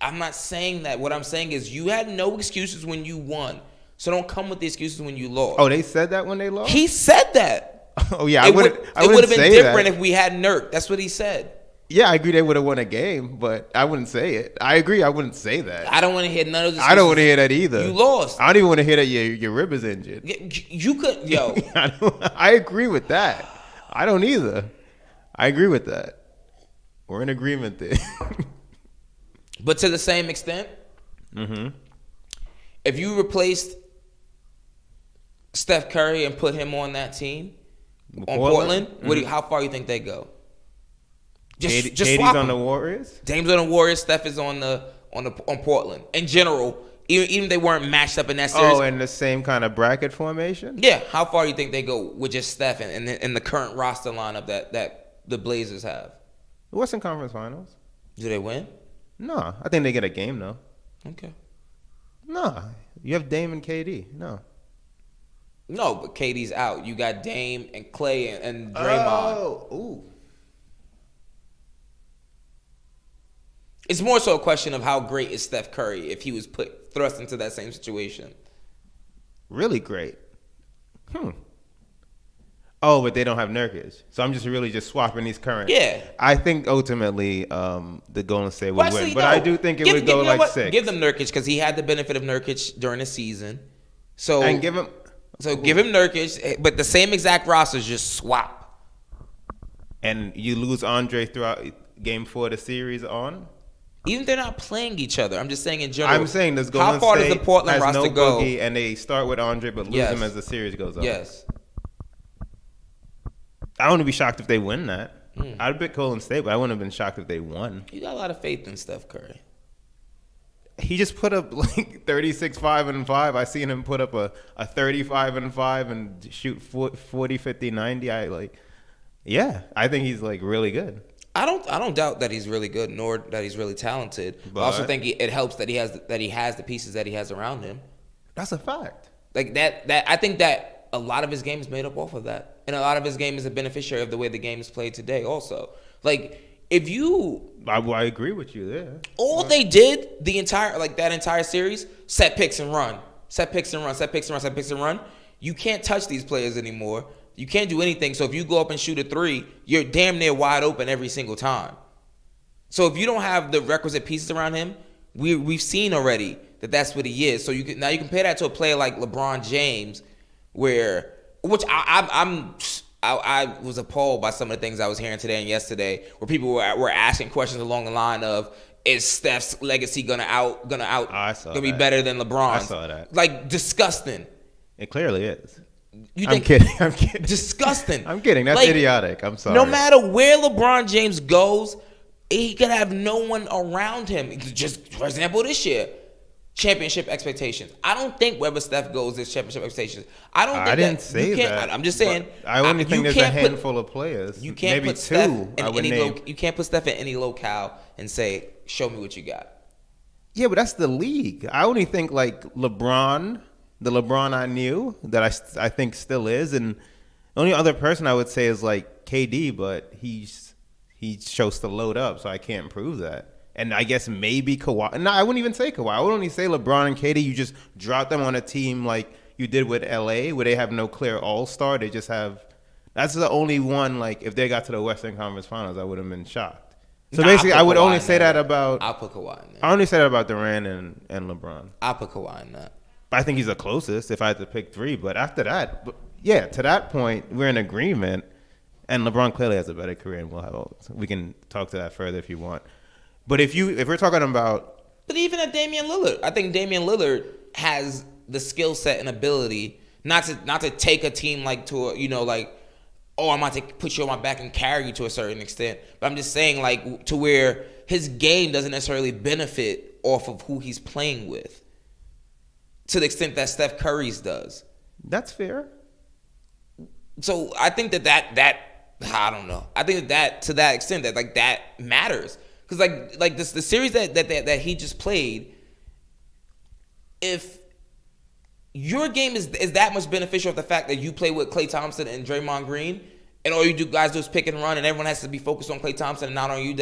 I'm not saying that. What I'm saying is you had no excuses when you won. So don't come with the excuses when you lost. Oh, they said that when they lost? He said that. Oh, yeah. It would have been different if we had Nurk. That's what he said. Yeah, I agree they would have won a game, but I wouldn't say it. I agree I wouldn't say that. I don't want to hear none of this. I don't want to hear that either. You lost. I don't even want to hear that your rib is injured. You could, yo. I agree with that. I don't either. I agree with that. We're in agreement there. But to the same extent, if you replaced Steph Curry and put him on that team, on Portland, how far do you think they go? Just swap on them. the Warriors? Dame's on the Warriors, Steph is on Portland. In general, even if they weren't matched up in that series. Oh, in the same kind of bracket formation? Yeah. How far do you think they go with just Steph and the current roster lineup that the Blazers have? The Western Conference Finals. Do they win? No. I think they get a game, though. Okay. No. You have Dame and KD. No. No, but KD's out. You got Dame and Clay and Draymond. Oh, ooh. It's more so a question of how great is Steph Curry if he was thrust into that same situation. Really great. Oh, but they don't have Nurkic. So I'm just really just swapping these current. Yeah. I think ultimately the Golden State would Well, win. actually, But no. I do think it would go like 6. Give them Nurkic because he had the benefit of Nurkic during the season. So And give him. So give him Nurkic, but the same exact rosters, just swap. And you lose Andre throughout Game 4 of the series on? Even if they're not playing each other. I'm just saying in general. I'm saying this Golden How far State does the Portland has roster no go? Boogie, and they start with Andre but lose Yes. him as the series goes on. Yes. I wouldn't be shocked if they win that. I'd pick Golden State, but I wouldn't have been shocked if they won. You got a lot of faith in Steph Curry. He just put up like 36-5-5. I seen him put up a 35-5 and shoot 40, 50, 90. I think he's like really good. I don't doubt that he's really good, nor that he's really talented. But I also think it helps that he has the pieces that he has around him. That's a fact. Like that I think that a lot of his game is made up off of that, and a lot of his game is a beneficiary of the way the game is played today. Also, like if you, I agree with you there. all they did the entire series, set picks and run, set picks and run, set picks and run, set picks and run. You can't touch these players anymore. You can't do anything. So if you go up and shoot a 3, you're damn near wide open every single time. So if you don't have the requisite pieces around him, we've seen already that that's what he is. So you compare that to a player like LeBron James, which I was appalled by some of the things I was hearing today and yesterday, where people were asking questions along the line of, is Steph's legacy gonna be better than LeBron's? I saw that. Like, disgusting. It clearly is. I'm kidding. I'm kidding. Disgusting. I'm kidding. That's Like, idiotic. I'm sorry. No matter where LeBron James goes, he could have no one around him. Just for example, this year, championship expectations. I don't think wherever Steph goes, there's championship expectations. I didn't say that. I'm just saying. I only think there's a handful of players. You can't maybe put Steph two. in you can't put Steph in any locale and say, "Show me what you got." Yeah, but that's the league. I only think like LeBron, the LeBron I knew that I think still is, and the only other person I would say is like KD, but he chose to load up, so I can't prove that. And I guess maybe Kawhi. No, I wouldn't even say Kawhi. I would only say LeBron and KD. You just drop them on a team like you did with LA, where they have no clear all-star. They just have. That's the only one. Like if they got to the Western Conference Finals, I would have been shocked. So basically, I would only say that about. I'll put Kawhi in there. I only say that about Durant and LeBron. I'll put Kawhi in that. I think he's the closest if I had to pick 3. But after that, to that point, we're in agreement. And LeBron clearly has a better career, and we can talk to that further if you want. But if we're talking about, but even at Damian Lillard, I think Damian Lillard has the skill set and ability not to take a team like to I'm about to put you on my back and carry you to a certain extent. But I'm just saying like to where his game doesn't necessarily benefit off of who he's playing with, to the extent that Steph Curry's does. That's fair. So I think that I don't know. I think that to that extent that matters. Because like the series that he just played, if your game is that much beneficial of the fact that you play with Klay Thompson and Draymond Green, and all you guys do is pick and run, and everyone has to be focused on Klay Thompson and not on you,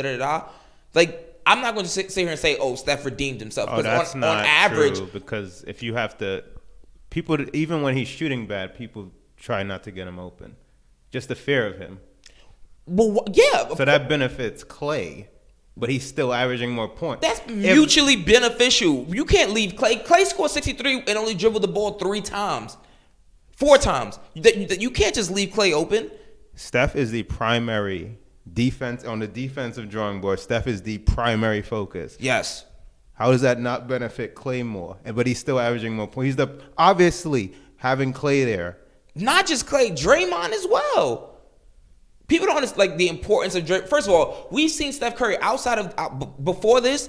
like I'm not going to sit here and say, oh, Steph redeemed himself. Oh, that's not on average, true, because if you have to, people, even when he's shooting bad, people try not to get him open. Just the fear of him. Well, yeah. So that benefits Klay, but he's still averaging more points. That's mutually beneficial. You can't leave Klay. Klay scored 63 and only dribbled the ball 4 times. You can't just leave Klay open. Steph is the primary defense on the defensive drawing board. Steph is the primary focus. Yes. How does that not benefit Klay more? But he's still averaging more points. Obviously having Klay there. Not just Klay, Draymond as well. People don't understand like the importance of Draymond. First of all, we've seen Steph Curry outside of before this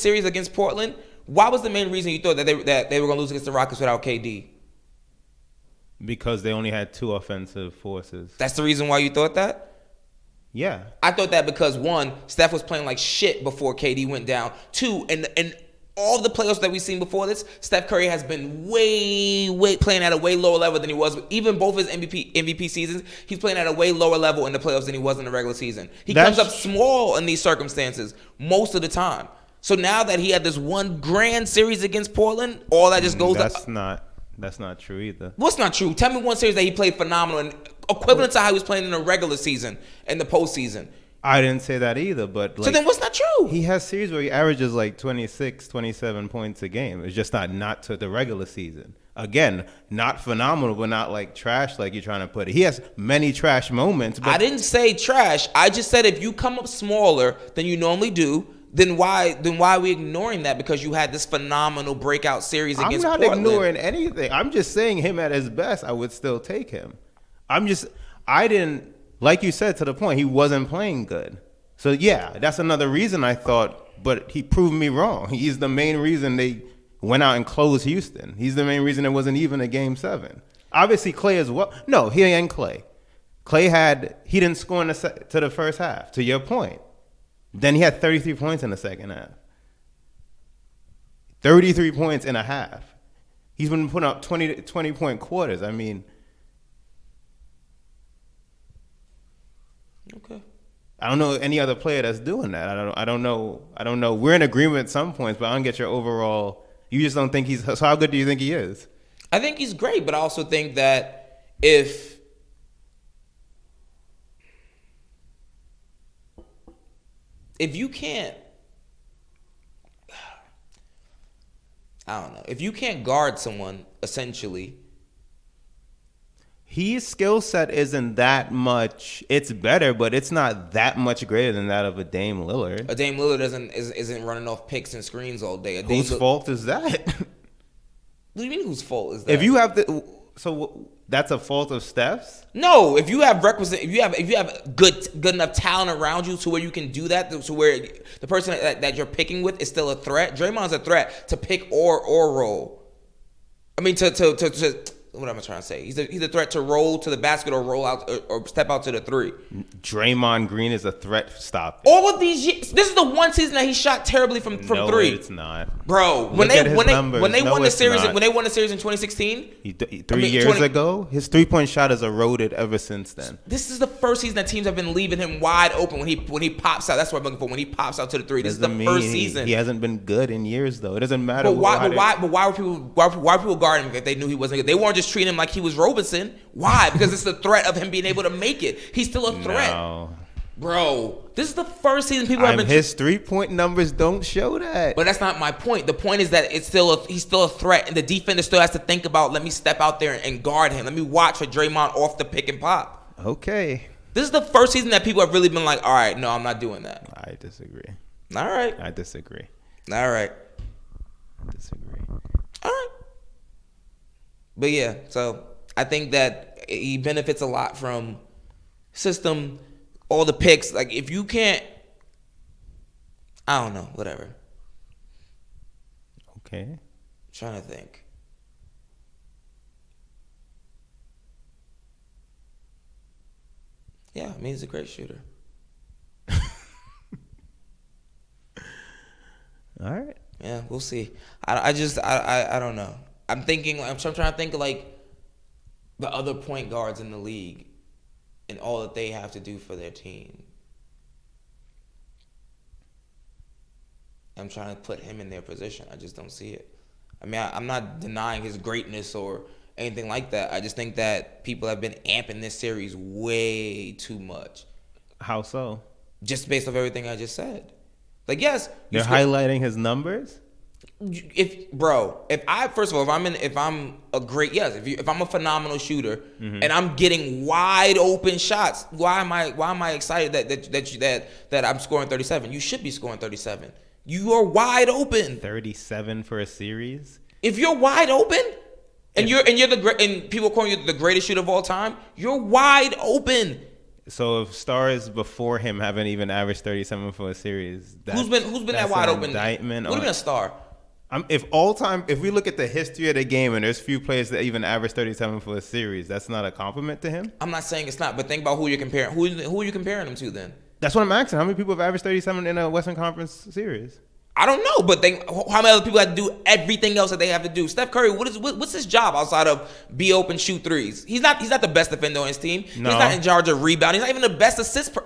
series against Portland. Why was the main reason you thought that they were going to lose against the Rockets without KD? Because they only had 2 offensive forces. That's the reason why you thought that? Yeah. I thought that because 1, Steph was playing like shit before KD went down. 2, and all the playoffs that we've seen before this, Steph Curry has been way playing at a way lower level than he was. Even both his MVP seasons, he's playing at a way lower level in the playoffs than he was in the regular season. He comes up small in these circumstances most of the time. So now that he had this one grand series against Portland, all that just goes up. That's not true either. What's not true? Tell me one series that he played phenomenal and equivalent to how he was playing in the regular season and the postseason. I didn't say that either, but So then what's not true? he has series where he averages like 26, 27 points a game. It's just not to the regular season. Again, not phenomenal, but not like trash like you're trying to put it. He has many trash moments. But I didn't say trash. I just said if you come up smaller than you normally do, then why are we ignoring that? Because you had this phenomenal breakout series against Portland. I'm not ignoring anything. I'm just saying him at his best, I would still take him. I didn't, like you said, to the point, he wasn't playing good. So, yeah, that's another reason I thought, but he proved me wrong. He's the main reason they went out and closed Houston. He's the main reason it wasn't even a Game 7. Obviously, Clay as well. No, he ain't Clay. He didn't score to the first half, to your point. Then he had 33 points in the second half. 33 points in a half. He's been putting up 20-point quarters. I mean, okay. I don't know any other player that's doing that. I don't know. We're in agreement at some points, but I don't get your overall. You just don't think he's. So how good do you think he is? I think he's great, but I also think that if you can't, I don't know, if you can't guard someone, essentially. His skill set isn't that much. It's better, but it's not that much greater than that of a Dame Lillard. A Dame Lillard isn't running off picks and screens all day. Whose fault is that? What do you mean whose fault is that? If you have that's a fault of Steph's? No, if you have good enough talent around you to where you can do that, to where the person that you're picking with is still a threat. Draymond's a threat to pick or roll. I mean to what am I trying to say? He's a threat to roll to the basket or roll out or step out to the three. Draymond Green is a threat. Stop. All of these years, this is the one season that he shot terribly from no, three. It's not, bro. When they won the series in 2016, 3 years ago, his 3-point shot has eroded ever since then. This is the first season that teams have been leaving him wide open when he pops out. That's what I'm looking for. When he pops out to the three, this is the first season. He hasn't been good in years though. It doesn't matter. But why were people guarding him if they knew he wasn't good? They weren't just treating him like he was Robinson. Why? Because it's the threat of him being able to make it. He's still a threat. No. Bro, this is the first season people have been. His 3-point numbers don't show that. But that's not my point. The point is that he's still a threat, and the defender still has to think about, let me step out there and guard him. Let me watch for Draymond off the pick and pop. Okay. This is the first season that people have really been like, all right, no, I'm not doing that. I disagree. All right. I disagree. All right. I disagree. All right. But yeah, so I think that he benefits a lot from system, all the picks. Like, if you can't, I don't know, whatever. Okay. I'm trying to think. Yeah, I mean, he's a great shooter. All right. Yeah, we'll see. I don't know. I'm trying to think of like the other point guards in the league and all that they have to do for their team. I'm trying to put him in their position. I just don't see it. I mean, I'm not denying his greatness or anything like that. I just think that people have been amping this series way too much. How so? Just based off everything I just said. Like, yes, they're highlighting his numbers. If I'm a phenomenal shooter and I'm getting wide open shots, why am I excited that I'm scoring 37? You should be scoring 37. You are wide open. 37 for a series. If you're wide open and and people calling you the greatest shooter of all time, you're wide open. So if stars before him haven't even averaged 37 for a series, who's been that wide open? Indictment. What do you mean a star? If we look at the history of the game and there's few players that even average 37 for a series, that's not a compliment to him? I'm not saying it's not, but think about who you're comparing. Who are you comparing him to then? That's what I'm asking. How many people have averaged 37 in a Western Conference series? I don't know, but how many other people have to do everything else that they have to do? Steph Curry, what's his job outside of be open, shoot threes? He's not the best defender on his team. No. He's not in charge of rebounding. He's not even the best assist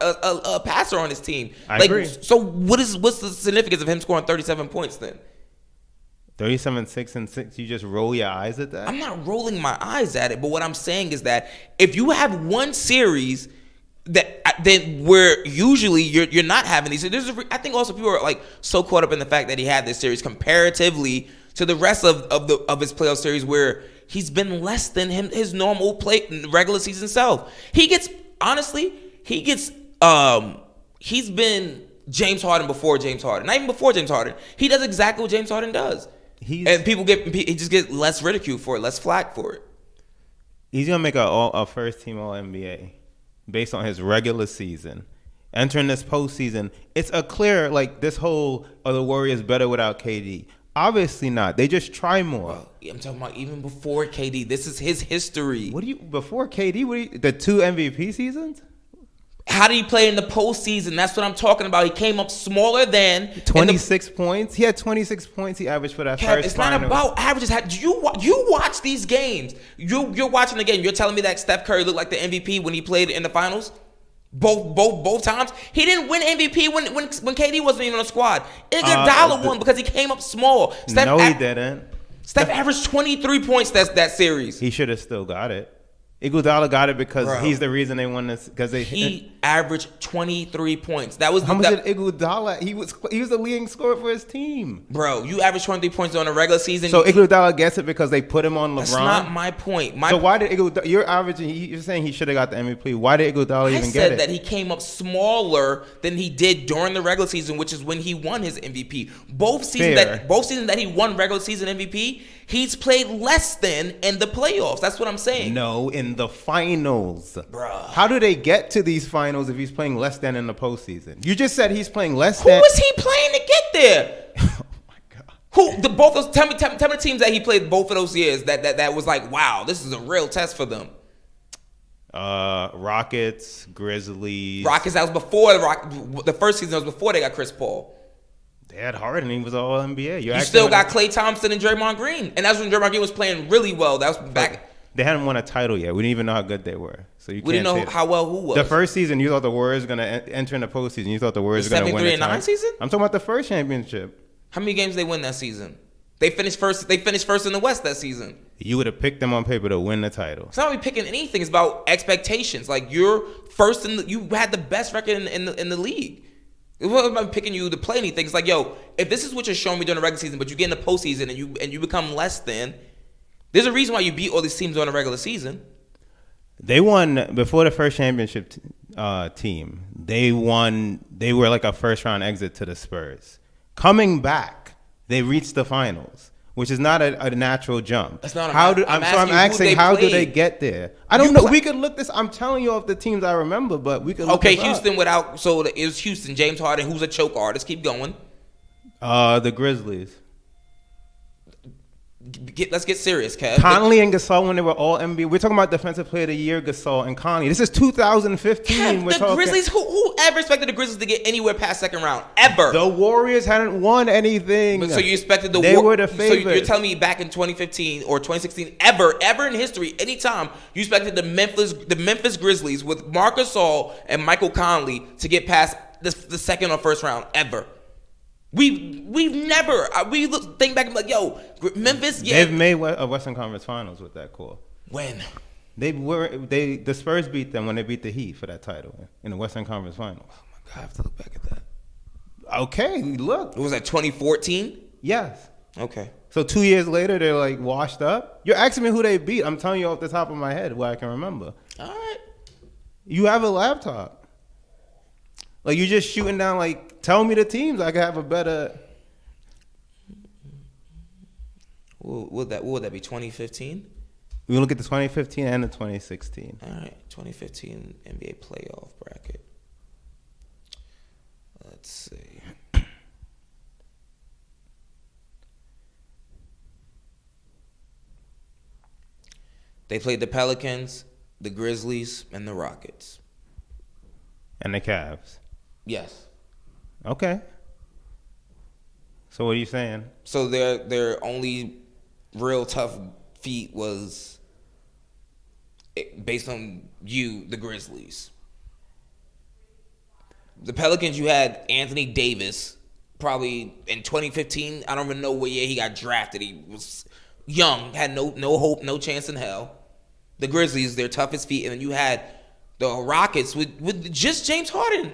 passer on his team. I agree. So what's the significance of him scoring 37 points then? 37-6-6. You just roll your eyes at that? I'm not rolling my eyes at it, but what I'm saying is that if you have one series then where usually you're not having these. I think also people are like so caught up in the fact that he had this series comparatively to the rest of his playoff series where he's been less than his normal regular season self. He's been James Harden before James Harden. Not even before James Harden. He does exactly what James Harden does. And he just get less ridicule for it, less flack for it. He's gonna make a first team All NBA based on his regular season. Entering this postseason, it's a clear this whole the Warriors better without KD. Obviously not. They just try more. Well, I'm talking about even before KD. This is his history. Before KD? The 2 MVP seasons? How did he play in the postseason? That's what I'm talking about. He came up smaller than 26 points. He had 26 points. He averaged for that first. It's not about averages. You watch these games. You're watching the game. You're telling me that Steph Curry looked like the MVP when he played in the finals. Both times. He didn't win MVP when KD wasn't even on the squad. Iguodala won because he came up small. He didn't. Steph averaged 23 points that series. He should have still got it. Iguodala got it because he's the reason they won this. Because he averaged 23 points. That was how much did Iguodala? He was the leading scorer for his team. Bro, you averaged 23 points on a regular season. So Iguodala gets it because they put him on LeBron. That's not my point. So why did Iguodala? You're averaging. You're saying he should have got the MVP. Why did Iguodala even get it? I said that he came up smaller than he did during the regular season, which is when he won his MVP. Both seasons that he won regular season MVP, he's played less than in the playoffs. That's what I'm saying. No, in the finals. Bruh. How do they get to these finals if he's playing less than in the postseason? You just said he's playing less than. Who was he playing to get there? Oh my God. Both those? Tell me the teams that he played both of those years that was like, wow, this is a real test for them. Rockets, Grizzlies. Rockets. That was before the first season. That was before they got Chris Paul. They had Harden. He was all NBA. You still got Klay Thompson and Draymond Green, and that's when Draymond Green was playing really well. That was back. They hadn't won a title yet. We didn't even know how good they were. So we didn't know how well who was. The first season, you thought the Warriors were going to enter in the postseason. You thought the Warriors were going to win the 73-9 season? I'm talking about the first championship. How many games they win that season? They finished first. They finished first in the West that season. You would have picked them on paper to win the title. It's not really picking anything. It's about expectations. Like you're first you had the best record in the league. It wasn't about picking you to play anything. It's like, yo, if this is what you're showing me during the regular season, but you get in the postseason and you become less than, there's a reason why you beat all these teams during the regular season. They won before the first championship team. They won. They were like a first round exit to the Spurs. Coming back, they reached the finals, which is not a natural jump. That's not. I'm asking, how do they get there? I don't know. We could look this. I'm telling you off the teams I remember, but we could. Okay, Houston without. So it was Houston. James Harden, who's a choke artist. Keep going. The Grizzlies. Let's get serious, Kev. Conley and Gasol when they were all NBA. We're talking about Defensive Player of the Year, Gasol and Conley. This is 2015. Kev, the Grizzlies. Who ever expected the Grizzlies to get anywhere past second round? Ever. The Warriors hadn't won anything. But so you expected they were the favorites. So you're telling me back in 2015 or 2016, ever in history, anytime you expected the Memphis Grizzlies with Marc Gasol and Michael Conley to get past the second or first round ever? We've never. We think back and be like, yo, Memphis. Yeah, they've made a Western Conference Finals with that core. When the Spurs beat them when they beat the Heat for that title in the Western Conference Finals. Oh my God, I have to look back at that. Okay, look. Was that 2014? Yes. Okay. So 2 years later, they're like washed up. You're asking me who they beat. I'm telling you off the top of my head what I can remember. All right. You have a laptop. Like you're just shooting down. Like tell me the teams. I could have a better. What would that be? 2015. We look at the 2015 and the 2016. All right, 2015 NBA playoff bracket. Let's see. They played the Pelicans, the Grizzlies, and the Rockets. And the Cavs. Yes. Okay. So what are you saying? So their only real tough feat was based on the Grizzlies. The Pelicans, you had Anthony Davis, probably in 2015. I don't even know what year he got drafted. He was young, had no hope, no chance in hell. The Grizzlies, their toughest feat, and then you had the Rockets with just James Harden.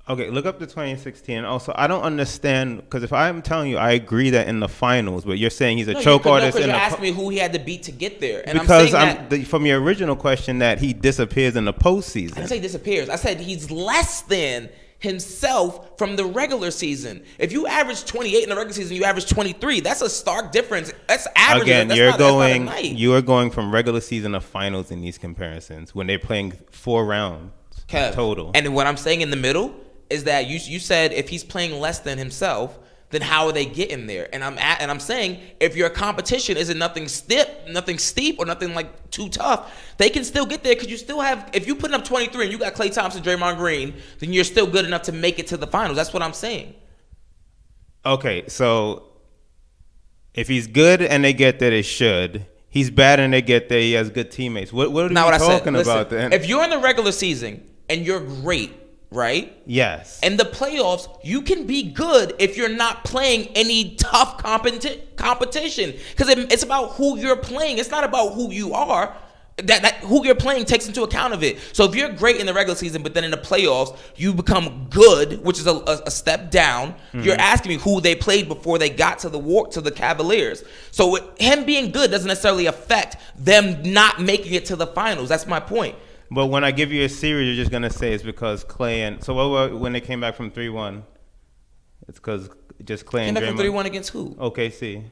Okay, look up the 2016. Also, I don't understand, because if I'm telling you, I agree that in the finals, but you're saying he's a choke artist. You're asking me who he had to beat to get there, and because I'm saying from your original question that he disappears in the postseason. I didn't say disappears. I said he's less than himself from the regular season. If you average 28 in the regular season, you average 23. That's a stark difference. That's average. Again, that's you are going from regular season to finals in these comparisons when they're playing 4 rounds total. And what I'm saying in the middle is that you said if he's playing less than himself, then how are they getting there? And I'm saying if your competition isn't nothing steep or nothing like too tough, they can still get there because you still have. If you put up 23 and you got Klay Thompson, Draymond Green, then you're still good enough to make it to the finals. That's what I'm saying. Okay, so if he's good and they get there, they should. He's bad and they get there. He has good teammates. What are you talking about then? If you're in the regular season and you're great, right? Yes. In the playoffs, you can be good if you're not playing any tough competition. Because it's about who you're playing. It's not about who you are. That who you're playing takes into account of it. So if you're great in the regular season, but then in the playoffs, you become good, which is a step down, you're asking me who they played before they got to the Cavaliers. So him being good doesn't necessarily affect them not making it to the finals. That's my point. But when I give you a series, you're just going to say it's because Klay and... So when they came back from 3-1, it's because just Klay and Draymond... Came back from 3-1 against who? OKC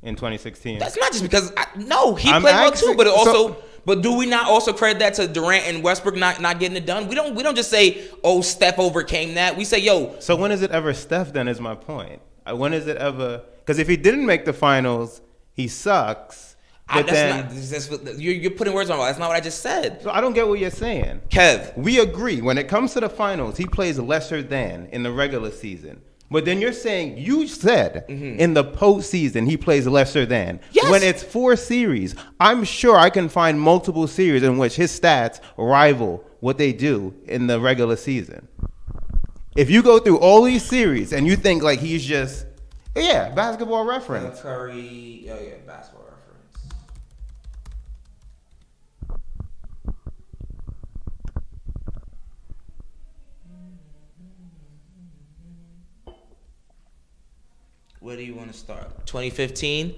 in 2016. That's not just because... he played well too, but also... But do we not also credit that to Durant and Westbrook not getting it done? We don't just say, oh, Steph overcame that. We say, yo... So when is it ever Steph then is my point? When is it ever... Because if he didn't make the finals, he sucks. But you're putting words on my mouth. That's not what I just said. So I don't get what you're saying. Kev. We agree. When it comes to the finals, he plays lesser than in the regular season. But then you're saying, you said in the postseason he plays lesser than. Yes. When it's 4 series, I'm sure I can find multiple series in which his stats rival what they do in the regular season. If you go through all these series and you think like he's just, basketball reference. Curry, basketball reference. Where do you want to start? 2015,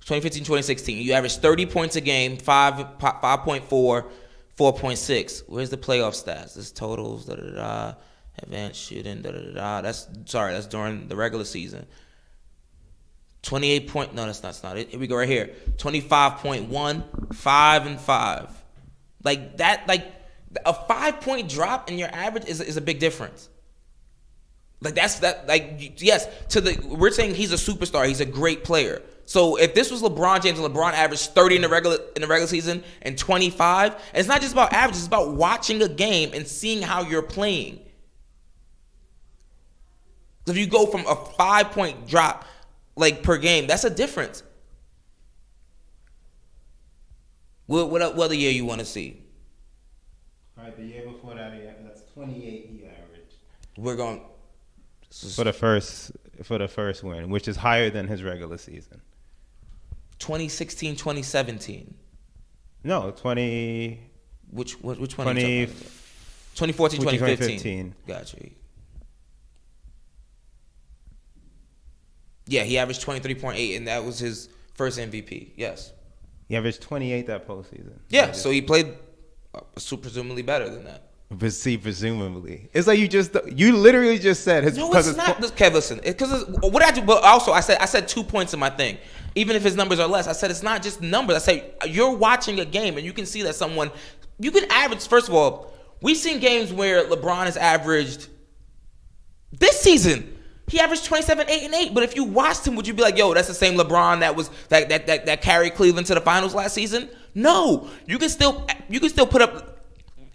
2016. You averaged 30 points a game, 5.4, 4.6. Where's the playoff stats? This totals, advanced shooting, That's during the regular season. 28 point. No, that's not it. Here we go right here. 25.1, 5-5. Like that. Like a 5-point drop in your average is a big difference. Like we're saying he's a superstar. He's a great player. So if this was LeBron James and LeBron averaged 30 in the regular season and 25, and it's not just about average, it's about watching a game and seeing how you're playing. So if you go from a 5-point drop like per game, that's a difference. What other year you want to see? All right, the year before that, that's 28 he averaged. We're going for the first win, which is higher than his regular season. 2016, 2017. No, 20. Which one? 20, 2014, 2015. Gotcha. Yeah, he averaged 23.8, and that was his first MVP. Yes. He averaged 28 that postseason. Yeah, so he played presumably better than that. But see, presumably, it's like you literally just said his. No, it's not. Kev, listen, because what I do. But also, I said 2 points in my thing. Even if his numbers are less, I said it's not just numbers. I say you're watching a game and you can see that you can average. First of all, we've seen games where LeBron has averaged. This season, he averaged 27, 8, and 8. But if you watched him, would you be like, yo, that's the same LeBron that carried Cleveland to the finals last season? No, you can still put up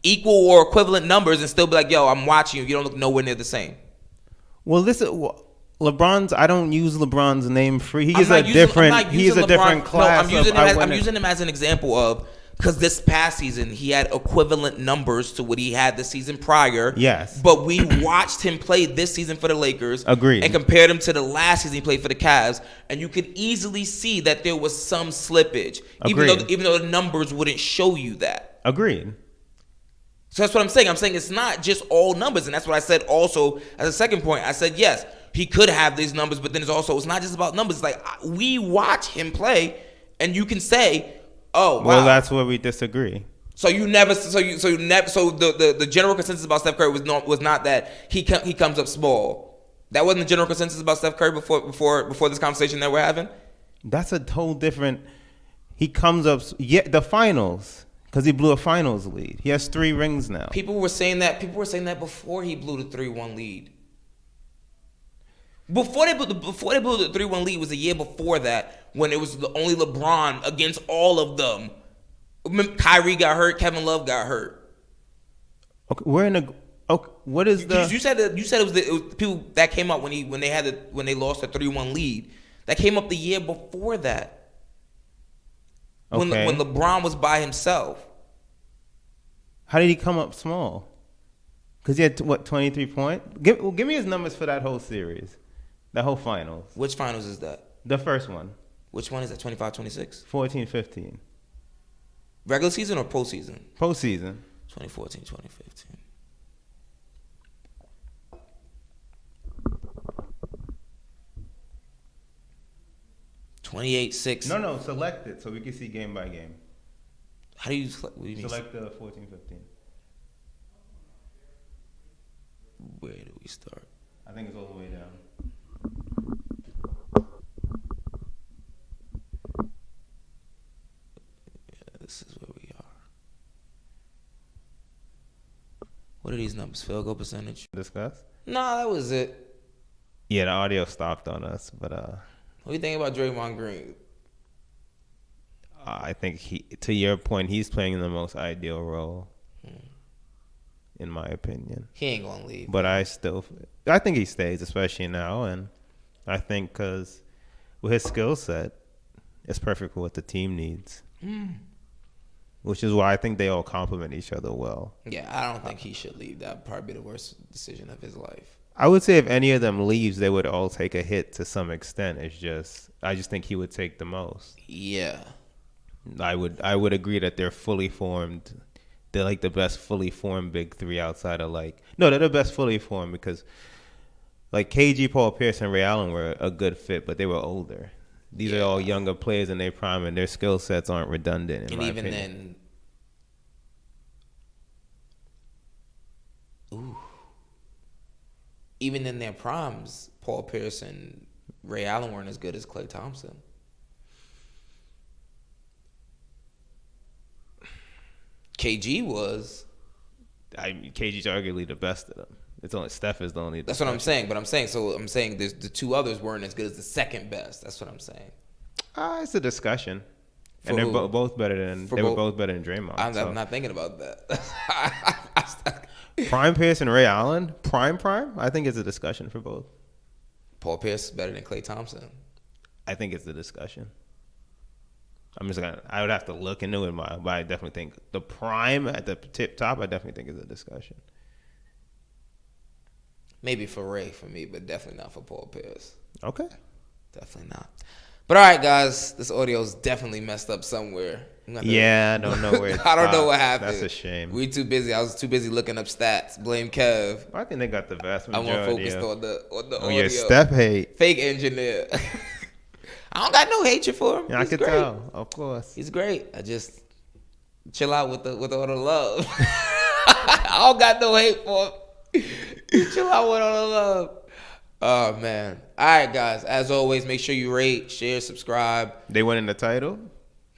equal or equivalent numbers and still be like, yo, I'm watching you. You don't look nowhere near the same. Well, LeBron's. I don't use LeBron's name free. He's a different class. No, I'm using him as an example of because this past season he had equivalent numbers to what he had the season prior. Yes. But we watched him play this season for the Lakers. Agreed. And compared him to the last season he played for the Cavs, and you could easily see that there was some slippage, Agreed. even though the numbers wouldn't show you that. Agreed. So that's what I'm saying. I'm saying it's not just all numbers, and that's what I said also as a second point. I said, yes, he could have these numbers, but then it's not just about numbers. It's like we watch him play, and you can say, oh, wow. Well, that's where we disagree. So the general consensus about Steph Curry was not that he comes up small. That wasn't the general consensus about Steph Curry before this conversation that we're having. That's a whole different. He comes up the finals. Because he blew a finals lead. He has 3 rings now. People were saying that before he blew the 3-1 lead. Before they blew the 3-1 lead was a year before that, when it was only LeBron against all of them. Kyrie got hurt. Kevin Love got hurt. Okay, we're in a. Okay, what is the? You said it was the people that came up when they lost the 3-1 lead. That came up the year before that. Okay. When LeBron was by himself. How did he come up small? Because he had 23 points. Give me his numbers for that whole series, that whole finals. Which finals is that? The first one. Which one is that? 25-26? 14-15. Regular season or postseason? Postseason. 2014-2015. 28-6. No, select it so we can see game by game. How do you select? What do you mean? Select the 14-15. Where do we start? I think it's all the way down. Yeah, this is where we are. What are these numbers? Field goal percentage? Discuss? Nah, that was it. Yeah, the audio stopped on us, but What do you think about Draymond Green? I think to your point, he's playing the most ideal role, in my opinion. He ain't gonna leave. But I think he stays, especially now, and I think because with his skill set, it's perfect for what the team needs. Which is why I think they all complement each other well. Yeah, I don't think he should leave. That would probably be the worst decision of his life. I would say if any of them leaves, they would all take a hit to some extent. I just think he would take the most. Yeah. I would agree that they're fully formed. They're like the best fully formed big 3 outside of they're the best fully formed because like KG, Paul Pierce, and Ray Allen were a good fit, but they were older. These are all younger players in their prime, and their skill sets aren't redundant. In my opinion. Even in their primes, Paul Pierce and Ray Allen weren't as good as Klay Thompson. KG was. KG's arguably the best of them. It's only Steph is the only. That's what I'm saying. But I'm saying the 2 others weren't as good as the second best. That's what I'm saying. It's a discussion, and they're both better than were both better than Draymond. I'm not thinking about that. Prime Pierce and Ray Allen, prime. I think it's a discussion for both. Paul Pierce is better than Klay Thompson. I think it's a discussion. I would have to look into it, but I definitely think the prime at the tip top. I definitely think is a discussion. Maybe for Ray, for me, but definitely not for Paul Pierce. Okay. Definitely not. But all right, guys, this audio's definitely messed up somewhere. I don't know where. I don't know what happened. That's a shame. We too busy. I was too busy looking up stats. Blame Kev. I think they got the vast I majority. wasn't focused on the Oh audio. yeah, Steph hate. Fake engineer. I don't got no hatred for him. Yeah, He's I could great. tell. Of course. He's great. I just chill out with all the love. I don't got no hate for him. Chill out with all the love. Oh man. All right, guys. As always, make sure you rate, share, subscribe. They winning the title?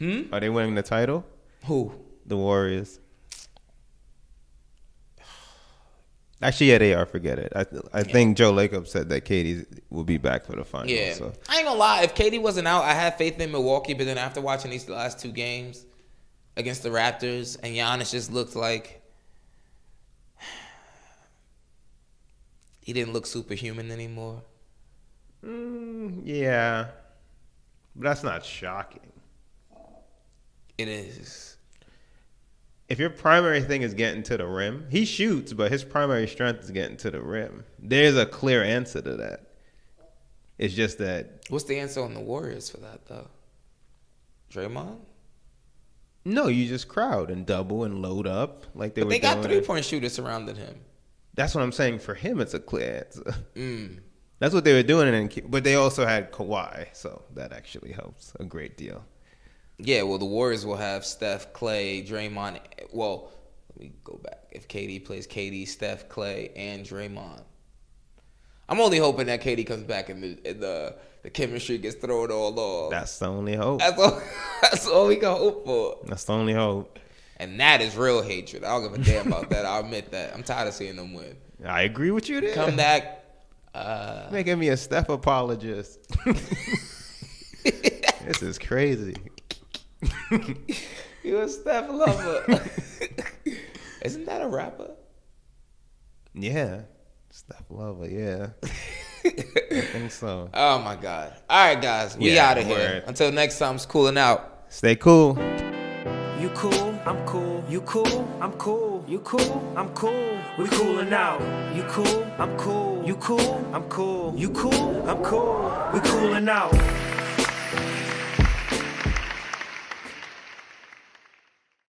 Are they winning the title? Who? The Warriors. Actually, yeah, they are. Forget it. I think Joe Lacob said that Katie will be back for the finals. Yeah. So. I ain't gonna lie. If Katie wasn't out, I had faith in Milwaukee. But then after watching these last 2 games against the Raptors, and Giannis just looked like he didn't look superhuman anymore. Yeah. But that's not shocking. It is. if your primary thing is getting to the rim, he shoots, but his primary strength is getting to the rim. There's a clear answer to that. It's just that. What's the answer on the Warriors for that, though? Draymond? No, you just crowd and double and load up like they But were they got doing. 3-point shooters surrounding him. That's what I'm saying. For him, it's a clear answer. That's what they were doing, but they also had Kawhi, so that actually helps a great deal. Yeah, well, the Warriors will have Steph, Clay, Draymond. Well, let me go back. If KD plays KD, Steph, Clay, and Draymond. I'm only hoping that KD comes back and the chemistry gets thrown all off. That's the only hope. That's all we can hope for. That's the only hope. And that is real hatred. I don't give a damn about that. I'll admit that. I'm tired of seeing them win. I agree with you there. Come back. Making me a Steph apologist. This is crazy. You a Steph lover. Isn't that a rapper? Yeah. Steph lover, yeah. I think so. Oh, my God. All right, guys. We Yeah, out of here. word. Until next time, it's cooling out. Stay cool. You cool, I'm cool. You cool, I'm cool. You cool, I'm cool. We coolin' out. You cool, I'm cool. You cool, I'm cool. You cool, I'm cool. We coolin' out.